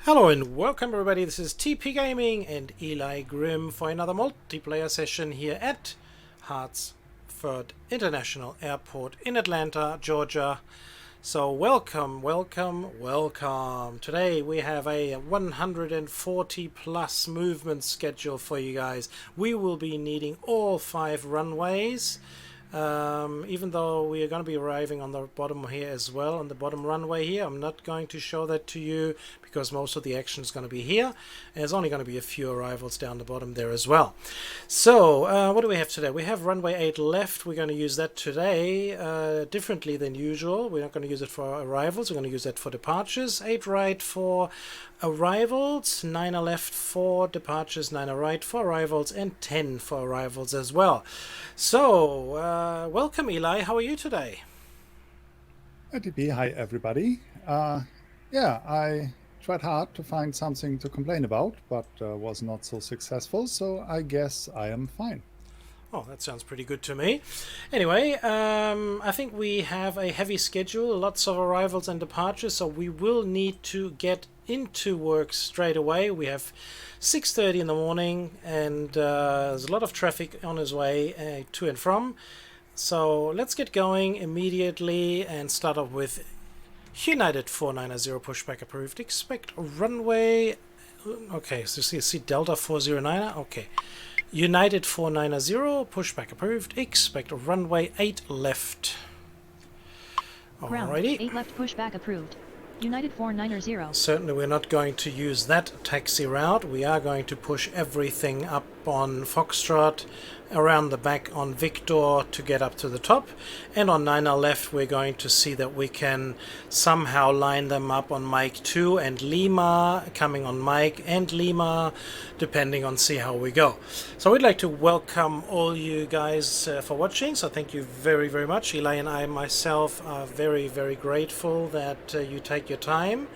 Hello and welcome everybody, this is TP Gaming and EliGrim for another multiplayer session here at Hartsfield International Airport in Atlanta, Georgia. So welcome. Today we have a 140 plus movement schedule for you guys. We will be needing all 5 runways. Even though we are going to be arriving on the bottom here as well, on the bottom runway here. I'm not going to show that to you because most of the action is going to be here. And there's only going to be a few arrivals down the bottom there as well. So what do we have today? We have runway 8 left. We're going to use that today differently than usual. We're not going to use it for arrivals. We're going to use that for departures. 8 right for arrivals, 9 are left for departures, 9 are right for arrivals, and 10 for arrivals as well. So welcome Eli, how are you today? Hi TP, hi everybody. Yeah, I tried hard to find something to complain about, but was not so successful, so I guess I am fine. Oh, that sounds pretty good to me. Anyway, I think we have a heavy schedule, lots of arrivals and departures, so we will need to get into work straight away. We have 6:30 in the morning and there's a lot of traffic on its way to and from. So let's get going immediately and start off with United 490 pushback approved. Expect runway... Okay, so you see Delta 409. Okay. United 490 pushback approved. Expect runway 8 left. Ground, Alrighty. 8 left pushback approved. United 490. Certainly we're not going to use that taxi route. We are going to push everything up on Foxtrot, around the back on Victor to get up to the top, and on 9 left we're going to see that we can somehow line them up on Mike 2 and Lima, coming on Mike and Lima, depending on see how we go. So we'd like to welcome all you guys for watching, so thank you very much. Eli and I myself are very grateful that you take your time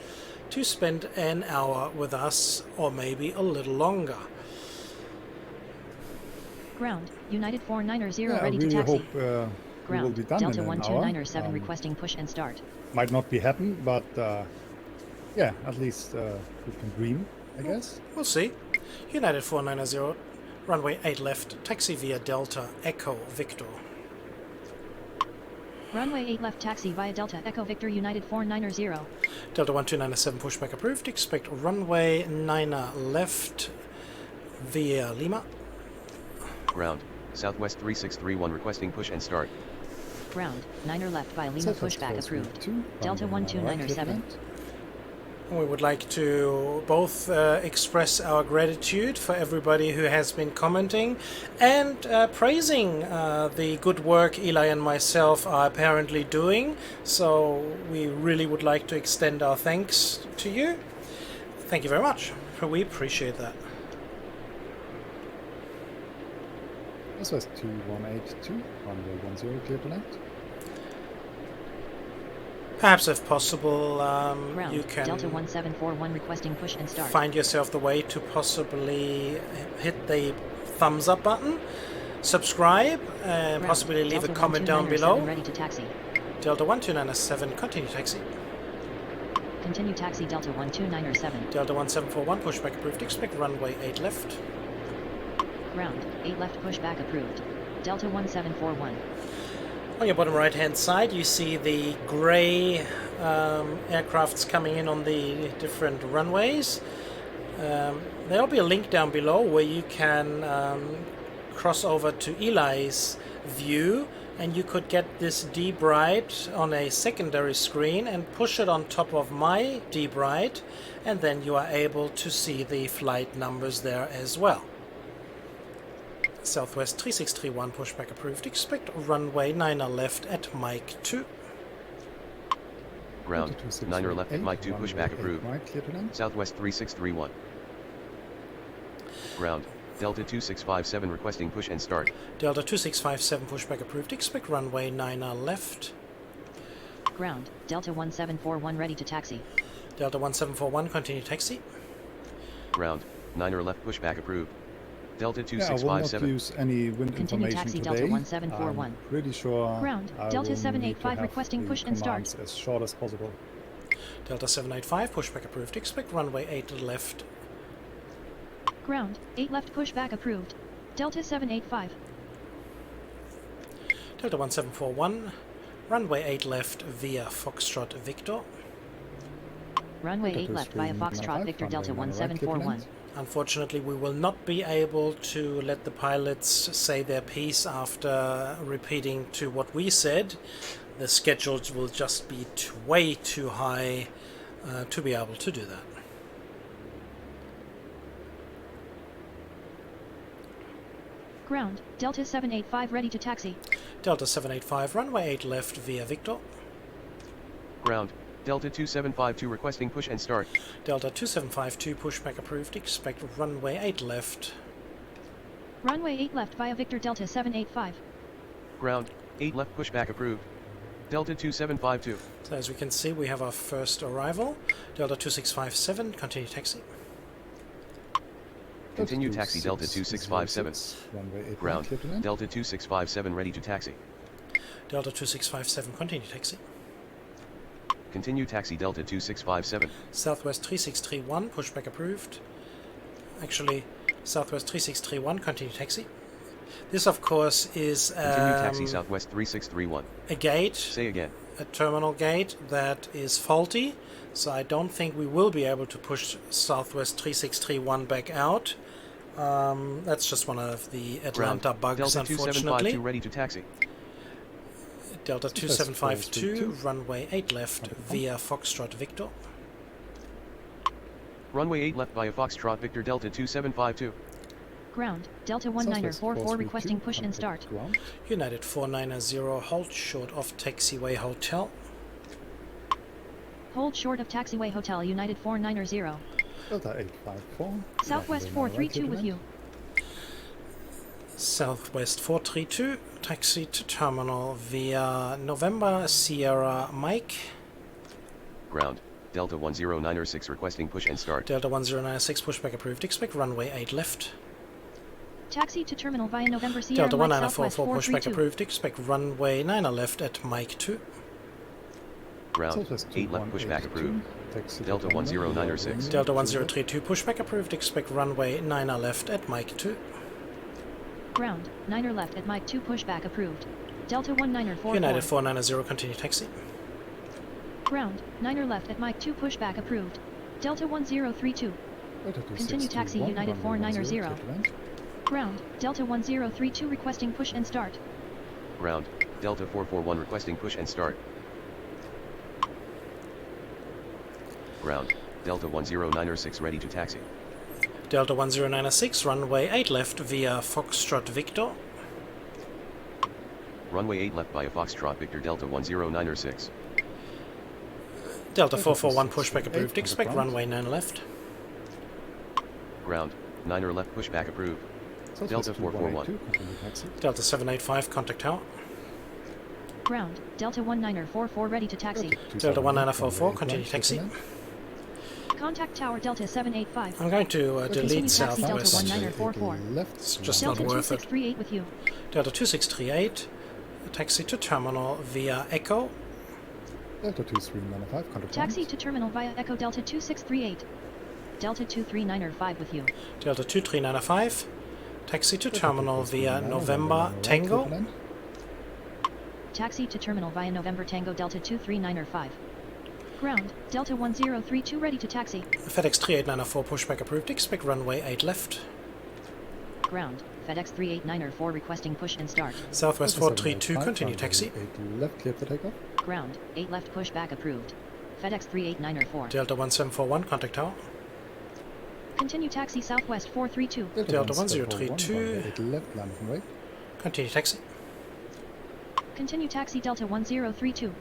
to spend an hour with us, or maybe a little longer. Ground, United 490 Yeah, ready I to really taxi. hope we will Ground, be done Delta in an 1297 hour. requesting push and start. Might not be happen, but yeah, at least we can dream, I guess. We'll see. United 490, runway 8 left, taxi via Delta Echo Victor. Runway 8 left taxi via Delta Echo Victor United 490. Delta 1297 pushback approved. Expect runway 9 left via Lima. Ground, Southwest 3631 requesting push and start. Ground, 9 left via Lima Southwest pushback 432, approved. Delta runway 1297. We would like to both express our gratitude for everybody who has been commenting and praising the good work Eli and myself are apparently doing. So we really would like to extend our thanks to you. Thank you very much. We appreciate that. Southwest 2182, runway 10, clear to land. Perhaps if possible, Ground, you can Delta 1741 requesting push and start. find yourself the way to possibly hit the thumbs up button, subscribe, and Ground, possibly leave Delta a comment down below. 1297 ready to taxi. Delta 1297, continue taxi. Continue taxi Delta 1297. Delta 1741, pushback approved. Expect runway 8 left. Ground, 8 left pushback approved. Delta 1741. On your bottom right hand side you see the grey aircrafts coming in on the different runways. There'll be a link down below where you can cross over to Eli's view, and you could get this D-Bright on a secondary screen and push it on top of my D-Bright, and then you are able to see the flight numbers there as well. Southwest 3631 pushback approved. Expect runway 9 left at Mike 2. Ground, 9 left, Mike 2 runway pushback 8 approved. right, clear to land. Southwest 3631. Ground, Delta 2657 requesting push and start. Delta 2657 pushback approved. Expect runway 9 left. Ground, Delta 1741 ready to taxi. Delta 1741, continue taxi. Ground, 9 left pushback approved. Delta Yeah, I will not 2657. use any wind Continue information taxi today. Delta 1741. I'm pretty sure Ground, I Delta will 785 need to have requesting the push and start. commands as short as possible. Delta 785, pushback approved. Expect runway 8 left. Ground, 8 left pushback approved. Delta 785. Delta 1741, runway 8 left via Foxtrot Victor. Runway 8 left via Foxtrot Victor Delta 1741. Unfortunately, we will not be able to let the pilots say their piece after repeating to what we said. The schedules will just be way too high to be able to do that. Ground, Delta 785 ready to taxi. Delta 785, runway 8 left via Victor. Ground, Delta 2752 requesting push and start. Delta 2752, pushback approved. Expect runway 8 left. Runway 8 left via Victor Delta 785. Ground, 8 left pushback approved. Delta 2752. So as we can see, we have our first arrival. Delta 2657, continue taxi. Continue taxi Delta 2657. Runway 8 Ground, clear to land. Delta 2657 ready to taxi. Delta 2657, continue taxi. Continue taxi Delta 2657. Southwest 3631, pushback approved. Actually, Southwest 3631, continue taxi. This, of course, is Continue taxi Southwest 3631. a gate, Say again. a terminal gate that is faulty. So I don't think we will be able to push Southwest 3631 back out. That's just one of the Atlanta Ground, bugs, Delta unfortunately. 2752 ready to taxi. Delta 2752, runway 8 left via Foxtrot Victor. Runway 8 left via Foxtrot Victor Delta 2752. Ground, Delta 1944 requesting push and start. Ground. United 490, hold short of taxiway hotel. Hold short of taxiway hotel United 490. Delta 854. Southwest runway 9 right, 432 with clear you. Southwest 432, taxi to terminal via November Sierra Mike. Ground, Delta 1096 requesting push and start. Delta 1096, pushback approved. Expect runway 8 left. Taxi to terminal via November Sierra Delta Mike Southwest 1944, pushback 432. approved. Expect runway 9 left at Mike 2. Ground, Southwest 8 left pushback 2182, approved. taxi to Delta terminal, 1096. Delta 1032, pushback approved. Expect runway 9 left at Mike 2. Ground, 9er left at Mike 2 pushback approved. Delta 1944. United 490, continue taxi. Ground, 9er left at Mike 2 pushback approved. Delta 1032. Delta Continue taxi 2621, United runway 10 490. clear to land. Ground, Delta 1032 requesting push and start. Ground, Delta 441 requesting push and start. Ground, Delta 1096 ready to taxi. Delta 1096, runway 8 left via Foxtrot Victor. Runway 8 left via Foxtrot Victor Delta 1096. Delta Delta 441, 468, pushback approved. Expect ground. runway 9 left. Ground, 9er left pushback approved. Southwest Delta 441. 2182, continue taxi. Delta 785, contact tower. Ground, Delta 1944 ready to taxi. Delta 1944, runway 8 continue right, clear to taxi. land. Contact tower Delta 785. I'm going to Continue delete taxi Delta Southwest. 1944. Left. It's just Delta not worth it. 2638 with you. Delta 2638, taxi to terminal via Echo. Delta 2395, contact Taxi ground. to terminal via Echo Delta 2638. Delta 23905 with you. Delta 2395, taxi to Delta terminal 2399, via runway 9 November right, clear to Tango. land. Taxi to terminal via November Tango Delta 23905. Ground, Delta 1032 ready to taxi. FedEx 3894, pushback approved. Expect runway 8 left. Ground, FedEx 38904 requesting push and start. Southwest Delta 432, 785, continue runway taxi. 8 left, clear for takeoff. Ground, 8 left pushback approved. FedEx 38904. Delta 1741, contact tower. Continue taxi Southwest 432. Delta 1031, 1032. runway 8 left, landing right. Continue taxi. Continue taxi Delta 1032.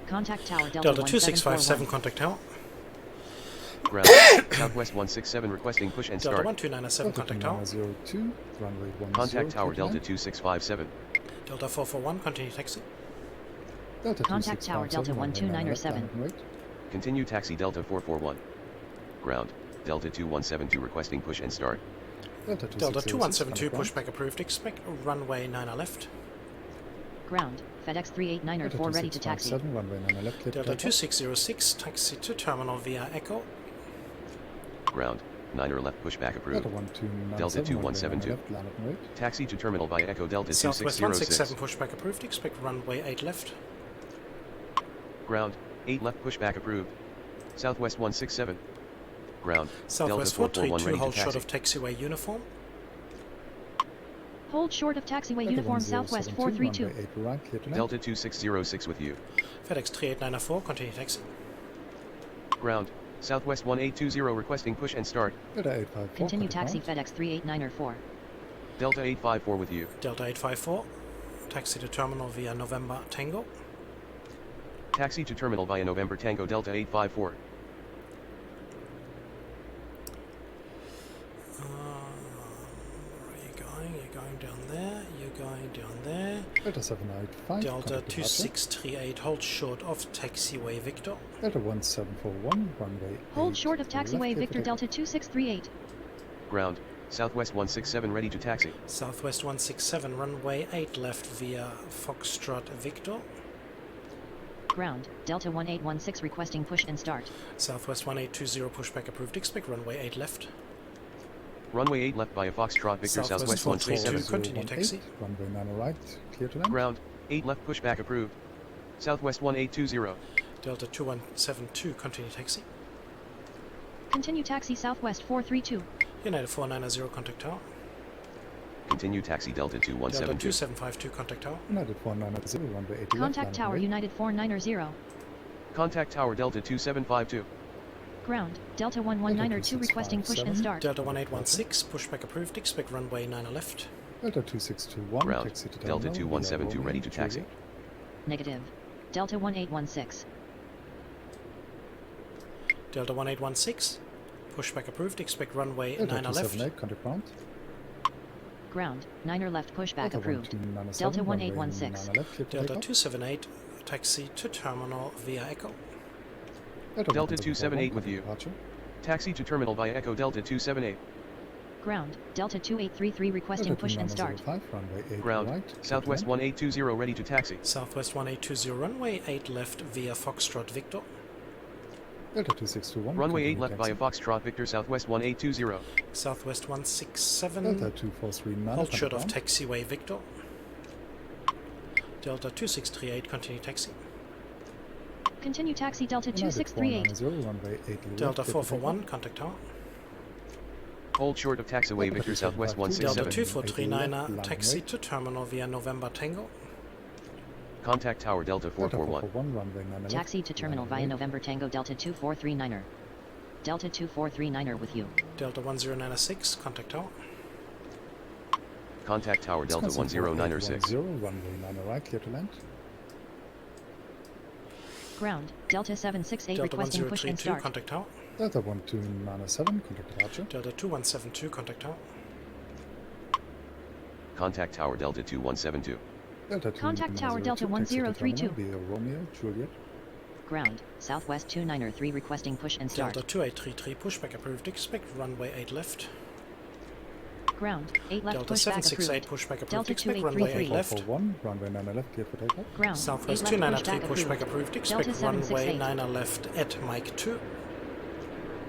Contact tower Delta, Delta 2657, 1741. contact tower. Ground, Southwest 167 requesting push and Delta start. 1297, Delta contact tower. 2902, runway 10 Contact tower clear to Delta land. 2657. Delta 441, continue taxi. Delta Contact tower 2657, Delta runway 9 left, 12907. landing right. Continue taxi Delta 441. Ground, Delta 2172 requesting push and start. Delta Delta 2606, 2172, contact ground. pushback approved. Expect runway 9 left. Ground, FedEx 38904 ready to taxi. 2657, runway 9 left, clear to Delta take off. 2606, taxi to terminal via Echo. Ground, 9er left pushback approved. Delta 1297, Delta runway 9 2172. left, land and wait. Taxi to terminal via Echo Delta Southwest 167, 2606. pushback approved. Expect runway 8 left. Ground, 8 left pushback approved. Southwest 167. Ground, Southwest Delta 441 432, ready to hold short taxi. of taxiway uniform. Hold short of taxiway Delta uniform Southwest 1072, 432. runway 8 right, clear to land. Delta 2606 with you. FedEx 38904, continue taxi. Ground, Southwest 1820 requesting push and start. Delta 854, Continue contact taxi ground. FedEx 38904. Delta 854 with you. Delta 854, taxi to terminal via November Tango. Taxi to terminal via November Tango Delta 854. Where are you going? You're going down there. You're going down there. Delta 785, Delta contact departure. 2638, hold short of taxiway Victor. Delta 1741, runway Hold 8 short of to left, taxiway clear to Victor take Delta 2638. Ground, Southwest 167 ready to taxi. Southwest 167, runway 8 left via Foxtrot Victor. Ground, Delta 1816 requesting push and start. Southwest 1820, pushback approved. Expect runway 8 left. Runway 8 left via Foxtrot Victor Southwest Southwest 432, 137. continue taxi. Runway 9 right, clear to land. Ground, 8 left pushback approved. Southwest 1820. Delta 2172, continue taxi. Continue taxi Southwest 432. United 490, contact tower. Continue taxi Delta Delta 2172. 2752, contact tower. United 490, runway 8 Contact left, tower land and United 490. Contact tower Delta 2752. Ground, Delta 11902 requesting push and start. Delta 1816, pushback approved. Expect runway 9 left. wait. Delta 2621, Ground, taxi to Delta terminal, 2172 via ready to Romeo, taxi. Juliet. Negative. Delta 1816. Delta 1816, pushback approved. Expect runway Delta 9 left. 278, contact ground. Ground, 9er left pushback Delta approved. 1297, Delta runway 1816. 9 left, clear to Delta take off. 278, taxi to terminal via Echo. Delta 278 with you. Departure. Taxi to terminal via Echo Delta 278. Ground, Delta 2833 requesting Delta push and start. 2905, runway 8 Ground, right, clear to Southwest land. 1820 ready to taxi. Southwest 1820, runway 8 left via Foxtrot Victor. Delta 2621, Runway 8 continue left via taxi. Foxtrot Victor Southwest 1820. Southwest Delta 167, 2439, hold short of contact taxiway Victor. Delta 2638, continue taxi. Continue taxi Delta ground. United 2638. 490, runway 8 left, Delta clear to take 441, off. contact tower. Hold short of taxiway Delta Victor Southwest 275, Delta 167. 2439, taxi to terminal via November Tango. Contact tower Delta Delta 441. 441, runway 9 left, Taxi to terminal land via right. November Tango Delta 2439er. Delta 2439er with you. Delta 1096, contact tower. Contact tower Delta Wisconsin 10906. 4810, runway 9 right, clear to land. Ground, Delta 768 Delta requesting push and 1032, start. contact tower. Delta 1297, contact departure. Delta 2172, contact tower. Contact tower Delta 2172. Delta Contact tower 2902, Delta taxi to 1032. terminal via Romeo, Juliet. Ground, Southwest 293 requesting push and start. Delta 2833, pushback approved. Expect runway 8 left. Ground, 8 left Delta pushback 768, approved. pushback approved. Delta Expect runway 8 2833. left. 441, runway 9 left, clear for takeoff. Ground, Southwest 8 left 293, pushback pushback approved. approved. Expect Delta runway 768. 9 left at Mike 2.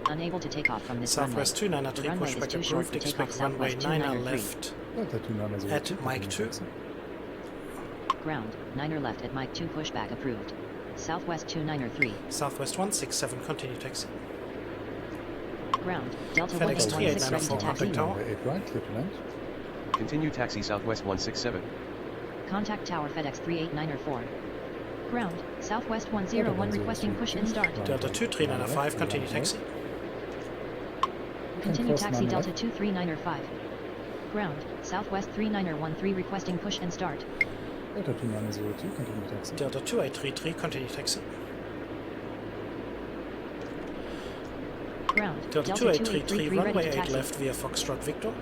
Unable to take off from this Southwest runway. 293, The runway is pushback too short approved. to take off Expect runway Southwest 9 293. left Delta 2902, at Mike continue 2. taxi. Ground, 9er left at Mike 2 pushback approved. Southwest 293. Southwest 167, continue taxi. Ground, Delta FedEx 1816 ready to 3894, taxi. contact tower. Runway 8 right, clear to land. Continue taxi Southwest 167. Contact tower FedEx 38904. Ground, Southwest 101 requesting push and start. Delta 2395, continue taxi. Continue Force taxi 9 Delta left. 23905. Ground, Southwest 3913 requesting push and start. Delta 2902, continue taxi. Delta 2833, continue taxi. Ground, Delta Delta 2833, 2833 ready runway to 8 taxi. left via Foxtrot Victor.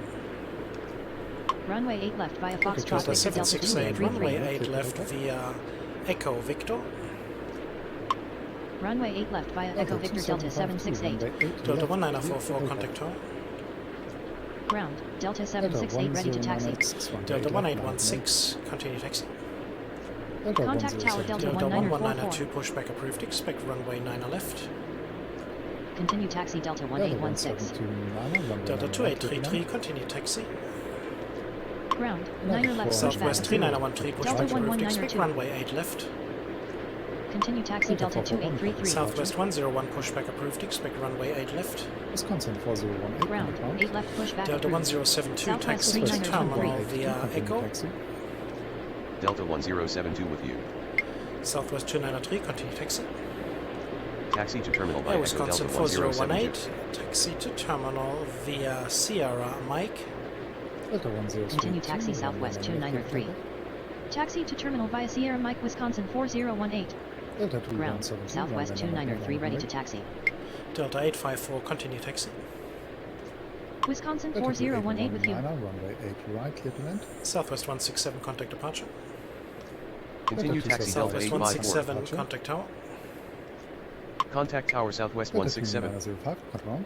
Runway 8 left via Foxtrot Delta Victor Delta 768, runway 233. 8 left via Echo Victor. Runway 8 left via Echo Victor Delta 768. Delta 1944, contact tower. Ground, Delta 768 ready to taxi. Delta 1816, continue taxi. Delta Contact tower 1072. Delta Delta 1944. 1192, pushback approved. Expect runway 9 left. Continue taxi Delta Delta 1816. 1729, runway Delta 9 left, 2833, continue taxi. Ground. 9er left pushback Southwest approved. 3913, pushback Delta approved. 119er Expect 2. runway 8 left. Continue taxi Delta 2833. Southwest 101, pushback approved. Expect runway 8 left. Wisconsin 4018, Ground. ground. 8 left pushback Delta approved. 1072, Southwest taxi to 3913. terminal 282, via continue Echo. taxi. Delta 1072 with you. Southwest 2903, continue taxi. Taxi to terminal by Air Echo Delta Wisconsin 1072. 4018, taxi to terminal via Sierra Mike. Delta 1032, Continue taxi Southwest 2903. Taxi to terminal via Sierra Mike, Wisconsin 4018. Delta Ground. 2172, Southwest 2903 ready to taxi. Delta 854, continue taxi. Wisconsin 4018 with you. Runway 8 right, clear to land. Southwest 167, contact departure. Continue Delta taxi Delta Southwest 854. 167, Departure. contact tower. Contact tower Southwest Delta 167. 2905, cut round.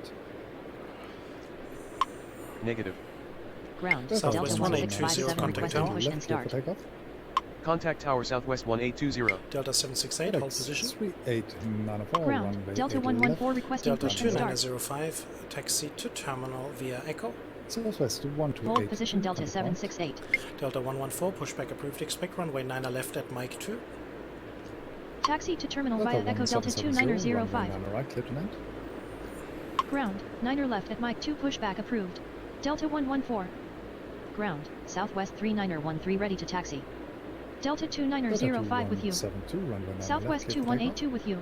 Negative. Ground. Delta Delta 1820, 1657 contact requesting tower. push and start. Takeoff. Contact tower Southwest 1820. Delta 768, hold position. 3894, Ground. runway Delta 8 114 requesting Delta push and start. 2905, taxi to terminal via Echo. left. Southwest 128. Hold position Delta cut round. 768. Delta 114, pushback approved. Expect runway 9 left at Mike 2. Taxi to terminal Delta via Echo Delta 1770, 2905. runway 9 right, clear to land. Ground. 9er left at Mike 2 pushback approved. Delta 114. Ground. Southwest 3913 ready to taxi. Delta 2905 with you. 72, runway 9 Southwest left, clear for takeoff. 2182 with you.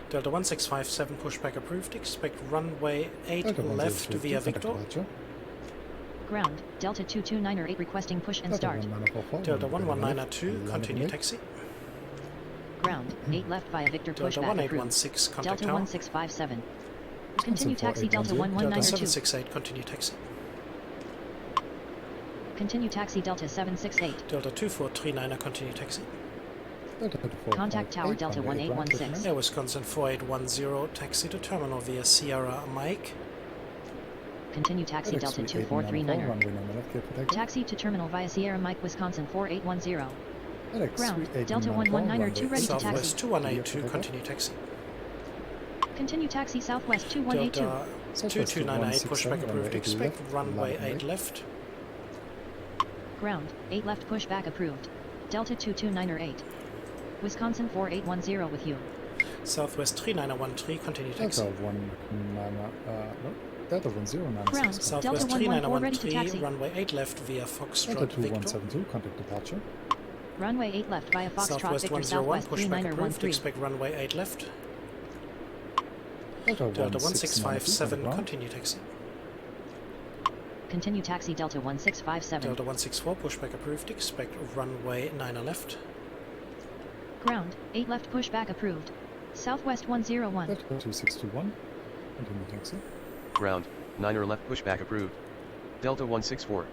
Delta 1657, pushback approved. Expect runway 8 Delta left 1032, via contact Victor. departure. Ground. Delta 22908 requesting push and Delta start. 1944, Delta runway 9 left, 1192, landing continue late. taxi. Ground. 8 left via Victor Delta pushback approved. 1816, contact Delta tower. 1657. Continue taxi Delta 4810. Delta 1192. 768, continue taxi. Continue taxi Delta 768. Delta 2439, continue taxi. Delta 2458, Contact tower Delta runway 8 right, clear to 1816. land. Air Wisconsin 4810, taxi to terminal via Sierra Mike. Continue taxi Delta 2439, 2439er. runway 9 left, clear for takeoff. Taxi to terminal via Sierra Mike, Wisconsin 4810. Alex, Ground. 3894, Delta 119er2 ready to taxi. Southwest 2182, Clear for continue taxi. Continue taxi Southwest 2182. Delta 2298, pushback approved. Expect runway 8 left. Ground. 8 left pushback approved. Delta 22908. Wisconsin 4810 with you. Southwest 3913, continue Delta taxi. 1096. Ground. Southwest Delta 114 ready to 3913, taxi. runway 8 left via Delta Foxtrot Victor. 2172, contact departure. Runway 8 left via Foxtrot Southwest Victor 101, Southwest pushback approved. 3913. Expect runway 8 left. Delta Delta 1657, 1657, continue taxi. Continue taxi Delta 1657. Delta 164, pushback approved. Expect runway 9 left. Ground. 8 left pushback approved. Southwest 101. Delta 2621, continue taxi. Ground. 9er left pushback approved. Delta 164.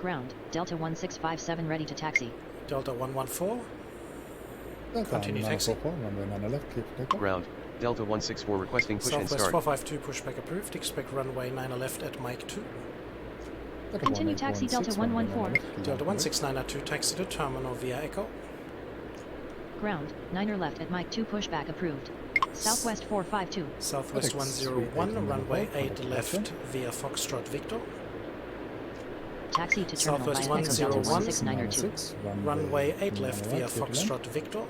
Ground. Delta 1657 ready to taxi. Delta 114, Delta Continue taxi. 944, runway 9 left, clear for takeoff. Ground. Delta 164 requesting push and Southwest start. 452, pushback approved. Expect runway 9 left at Mike 2. Delta Continue taxi Delta 1816, runway 9 114. left, Delta landing 16902, taxi to terminal via Echo. Ground. 9er left at Mike 2 pushback approved. Southwest 452. Southwest FedEx 101, 38 runway 8 contact left departure. via Foxtrot Victor. Taxi to terminal Southwest via Echo Delta 101. 1692. Runway 8 left 9 via right, clear to land. Foxtrot Victor.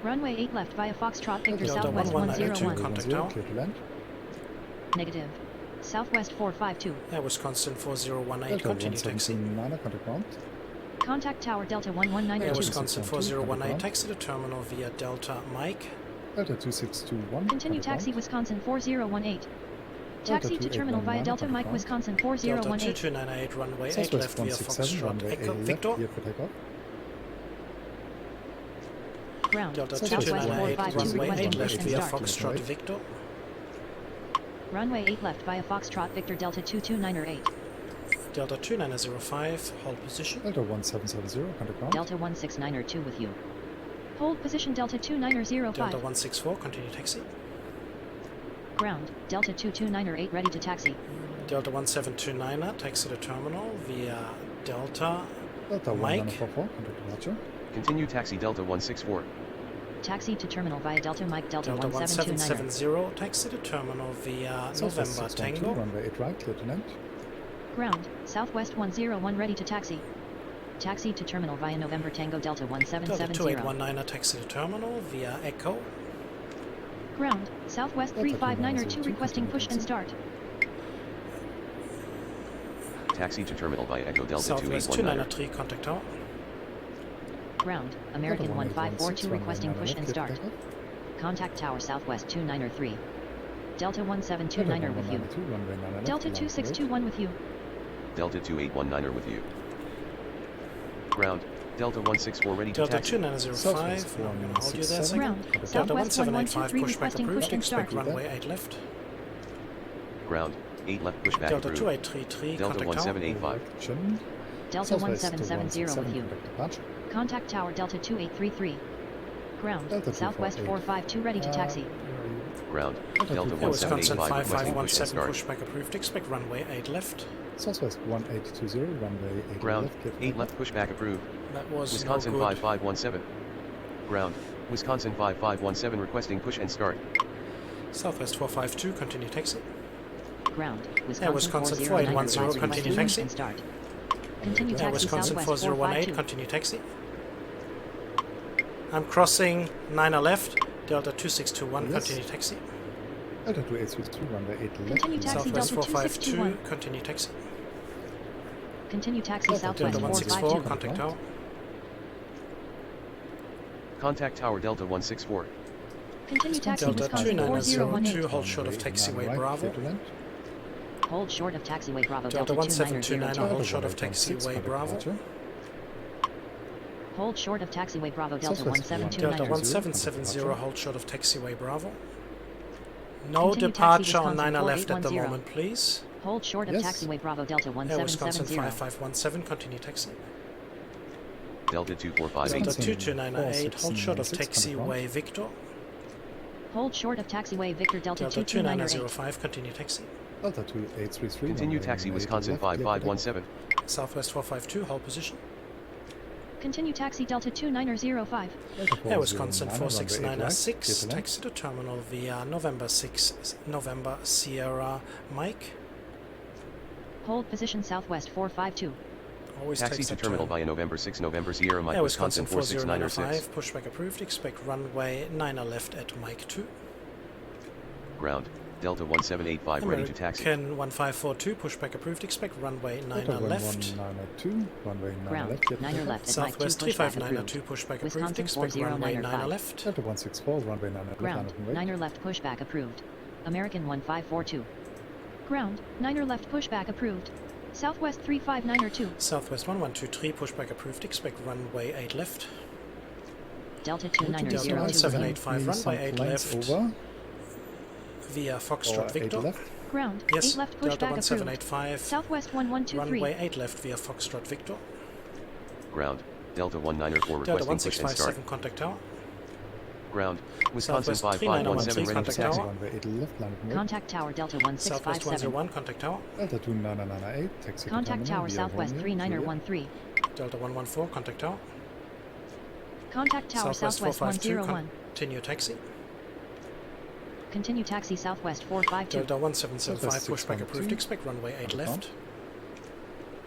Runway 8 left via Foxtrot Victor Delta Southwest 1192, 101. contact 10, tower. clear to land. Negative. Southwest 452. Air Wisconsin 4018, Delta continue taxi. 179, contact ground. Contact tower Delta Air 1192. Wisconsin 4018, 612, taxi to terminal via Delta Mike. Delta 2621, Continue contact taxi ground. Wisconsin 4018. Taxi to terminal via 2819, Delta Mike contact Wisconsin Delta 4018. 2298, runway 8 Southwest left via 167, Foxtrot runway 8 Echo left, Victor. clear for takeoff. Ground. Delta Southwest 2298, 452 runway 8 requesting left push and via start. Foxtrot Victor. Runway 8 left via Foxtrot Victor Delta 22908. Delta 2905, hold position. Delta 1770, contact ground. Delta 16902 with you. Hold position Delta 2905. Delta 164, continue taxi. Ground. Delta 22908 ready to taxi. Delta 1729, taxi to terminal via Delta Delta Mike. 1944, contact departure. Continue taxi Delta 164. Taxi to terminal via Delta Mike Delta Delta 1729er. 1770, taxi to terminal via Southwest November 612, Tango. runway 8 right, clear to land. Ground, Southwest 101 ready to taxi. Taxi to terminal via November Tango Delta Delta 1770. 2819er, taxi to terminal via Echo. Ground, Southwest Delta 359er 2 2902, requesting push and continue start. Taxi to terminal via Echo Delta Southwest 2819. 293, contact tower. Ground, American Delta 1542 runway requesting 9 push left, and clear to start. take off. Contact tower Southwest 293. Delta Delta 1729er with you. 1192, runway 9 left, Delta land road. 2621 with you. Delta 2819er with you. Ground, Delta 164 ready to Delta taxi. 2905, I'm going to hold you there a 1767. second. Ground, Delta Southwest 1785, 1123 pushback requesting approved, push and expect start. runway 8 left. Ground, 8 left pushback Delta approved. 2833, Delta contact tower. 1785. Direction. Delta Southwest 1770 with you. contact departure. Contact tower Delta 2833. Ground, Delta Southwest 452 ready to taxi. Ground, Delta Delta Air Wisconsin 1785 requesting push and 5517, start. pushback approved, expect runway 8 left. Southwest 1820, runway 8 Ground, left, clear to 8 take left pushback approved. That was Wisconsin no good. 5517. Ground, Wisconsin 5517 requesting push and start. Southwest 452, continue taxi. Ground, Air Wisconsin 4810, continue taxi. and start. Continue Air taxi Wisconsin Southwest 4018, 452. continue taxi. I'm crossing 9er left, Delta 2621, Yes. continue taxi. Delta 2832, runway 8 left. Continue taxi Southwest Delta 452, 2621. continue taxi. Continue taxi Delta Southwest Delta 164, 452. contact tower. Contact tower Delta 164. Continue taxi Delta Wisconsin 4018. 2902, hold short of Runway 9 taxiway right, Bravo. clear to land. Hold short of taxiway Bravo Delta Delta 1729, 2902. hold short of Delta 116, taxiway contact Bravo. departure. Hold short of taxiway Bravo Delta Southwest Delta 1729er. 1770, hold short of taxiway Bravo. No Continue departure taxi on Wisconsin 9er left at the 4810. moment, please. Hold short of Yes. taxiway Bravo Delta Air Wisconsin 1770. 5517, continue taxi. Delta 245 Delta Wisconsin 2298, hold short of 4696, taxiway Victor. Hold short of taxiway Victor Delta Delta 2298. 2905, continue taxi. Delta 2833, Continue runway taxi 8 Wisconsin left, clear to take off. 5517. Southwest 452, hold position. Continue taxi Delta 2905. Delta Air Wisconsin 409, runway 8 right, 4696, clear to land. taxi to terminal via November 6, November Sierra Mike. Hold position Southwest 452. Always Taxi takes to that terminal turn. via November 6 November Sierra Mike Air Wisconsin Wisconsin 46906. 4095, pushback approved, expect runway 9er left at Mike 2. Ground, Delta 1785 ready to taxi. American 1542, pushback approved, expect runway 9er left. 1192, runway 9 Ground, left, clear to 9er take off. left at Mike 2 Southwest pushback 3592, approved. pushback approved, Wisconsin expect runway 9er 4095. left. Delta 164, runway 9 left, Ground, land and wait. 9er left pushback approved. American 1542. Ground, 9er left pushback approved. Southwest 359er 2. Southwest 1123, pushback approved, expect runway 8 left. Delta Delta 2902. 1785, Need some runway 8 planes left over, via or Foxtrot 8 Victor. left. Ground, Yes, 8 left Delta pushback approved. 1785, Southwest 1123. runway 8 left via Foxtrot Victor. Ground, Delta 1904 Delta requesting push and start. 1657, contact tower. Ground, Wisconsin Southwest 5517 ready to contact taxi. tower. Runway 8 left, land and wait. Contact tower Delta Southwest 1657. 101, contact tower. Delta 2998, taxi to Contact terminal tower via Southwest Romeo, 39er Juliet. 13. Delta 114, contact tower. Contact tower Southwest Southwest 452, 101. continue taxi. Continue taxi Southwest 452. Delta 1775, Southwest pushback 612. approved, expect runway 8 left.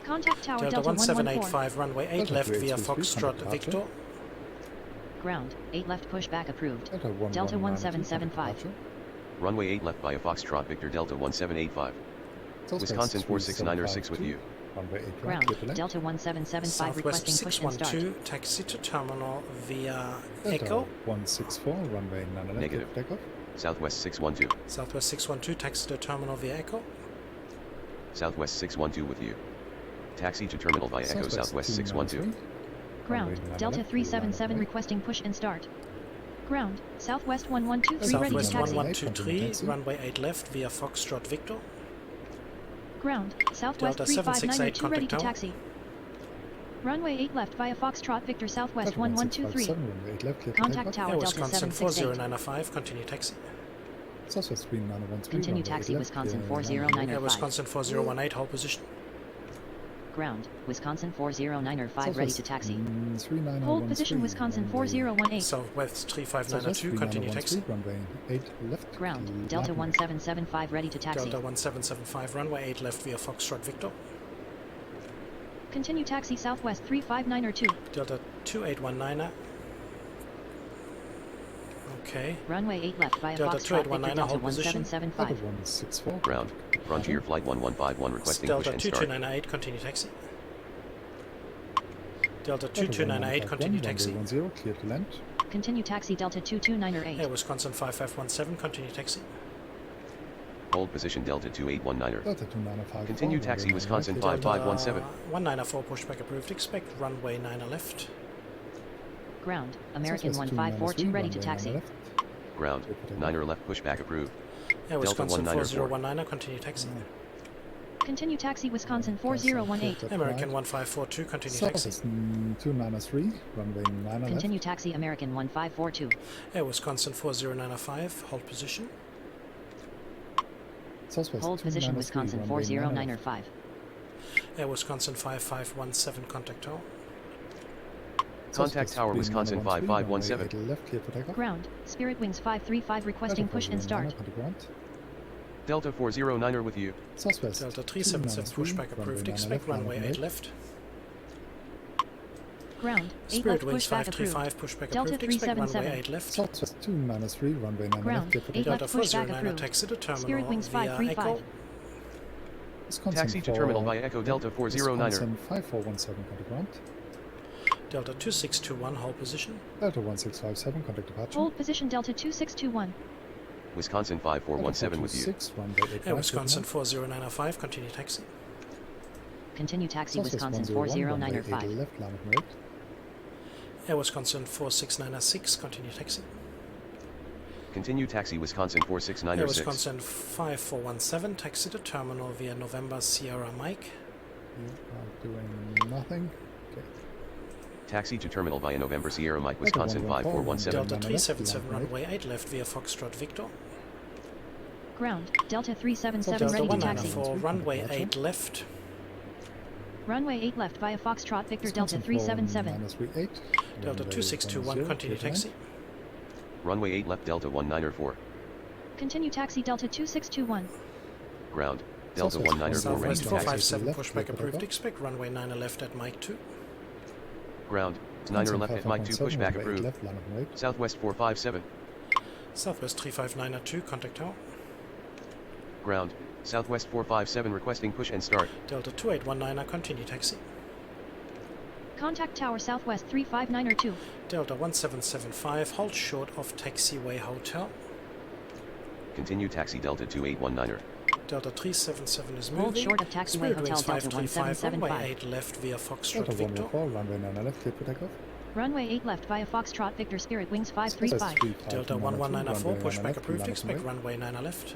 Contact tower Delta Delta 114. 1785, runway 8 Delta left via 2833, Foxtrot contact Victor. departure. Ground, 8 left pushback approved. Delta 1192, Delta contact 1775. departure. Runway 8 left via Foxtrot Victor Delta 1785. Southwest Wisconsin 46906 with 3752, you. runway 8 right, Ground, clear to land. Delta 1775 Southwest requesting push and start. 612, taxi to terminal via Delta Echo. 164, runway 9 left, Negative. clear to take off. Southwest 612. Southwest 612, taxi to terminal via Echo. Southwest 612 with you. Taxi to terminal via Echo Southwest 612. 293, Ground, runway 9 Delta left, 377 land requesting push and start. Ground, Southwest 1123 ready to Southwest taxi. 1123, taxi. runway 8 left via Foxtrot Victor. Ground, Southwest Delta 768, 359er 2 ready to contact tower. taxi. Runway 8 left via Foxtrot Victor Southwest Delta 1123. 1657, runway 8 left, clear to Contact take off. tower Air Delta Wisconsin 768. 4095, continue taxi. Southwest 3913, Continue runway 8 taxi left, Wisconsin clear 4095. Air Wisconsin 4018, hold position. Ground, Wisconsin 4095 ready to taxi. 3913. Hold position Wisconsin 4018. Southwest Southwest 3592, continue taxi. runway 8 left. Ground, Delta 1775 ready to taxi. Delta 1775, runway 8 left via Foxtrot Victor. Continue taxi Southwest 35902. Delta 2819er. Okay. Runway 8 left via Delta Foxtrot 2819, Victor Delta hold position. 1775. 164. Ground, Frontier Flight 1151 requesting push Delta and start. 2298, continue taxi. Delta 2298, continue taxi. 10, clear to land. Continue taxi Delta 2298. Air Wisconsin 5517, continue taxi. Hold position Delta 2819er. Delta 2954. Continue taxi Wisconsin runway 9 left. 5517. 194, pushback approved. Expect runway 9 left. Ground, American Southwest 1542 ready to runway 9 taxi. left. Ground, 9er left pushback approved. Air Delta Wisconsin 1904. 4019, continue taxi. Continue taxi Wisconsin 4018. American 1542, continue taxi. Southwest 293, runway 9 left. Continue taxi American 1542. Air Wisconsin 4095, hold position. Southwest Hold position 293, Wisconsin runway 9 left. 4095. Air Wisconsin 5517, contact tower. Contact Southwest Tower Wisconsin 3913, runway 5517. 8 left, clear for takeoff. Ground, Spirit Wings 535 requesting Delta push and 409, start. contact ground. Delta 409er with you. Southwest Delta 377, 293, pushback approved. runway 9 Expect left, runway landing 8 right. left. Ground, 8 Spirit left Wings pushback approved. 535, pushback Delta approved. Expect runway 377. 8 left. Southwest 293, runway 9 Ground, left, clear for 8 takeoff. left Delta pushback 409, approved. taxi to terminal Spirit Wings via 535. Echo. Wisconsin Taxi to terminal via Echo Delta 409er. Wisconsin 5417, contact ground. Delta 2621, hold position. Delta 1657, contact departure. Hold position Delta 2621. Wisconsin 5417 with you. 6, runway 8 Air right, Wisconsin 40905, continue taxi. Continue taxi Southwest Wisconsin 101, runway 8 4095. left, landing right. Air Wisconsin 46906, continue taxi. Continue taxi Wisconsin Air 46906. Wisconsin 5417, taxi to terminal via November Sierra Mike. You are doing nothing. Okay. Taxi to terminal via November Sierra Mike Wisconsin 114, 5417. Delta November left, 377, landing runway 8 left via Foxtrot Victor. Ground, Delta 377 Delta ready to taxi. 194, runway 8 left. Runway 8 left via Foxtrot Victor Delta 377. Delta 2621, continue taxi. Runway 8 left Delta 1904. Continue taxi Delta 2621. Ground, Delta Southwest 1904 ready Southwest to taxi. 457, Left, pushback left, approved. left. Expect runway 9 left at Mike 2. Ground, 9er left at Mike 2 pushback approved. Left, landing right. Southwest 457. Southwest 35902, contact tower. Ground, Southwest 457 requesting push and start. Delta 2819, continue taxi. Contact Tower Southwest 35902. Delta 1775, hold short of taxiway hotel. Continue taxi Delta 2819er. Delta 377 is Hold moving. short of taxiway Spirit hotel Wings Delta 535, runway 1775. 8 left via Foxtrot Delta Victor. 104, runway 9 left, clear for takeoff. Runway 8 left via Foxtrot Victor Spirit Wings 535. Delta 1194, pushback approved. Expect runway 9 left.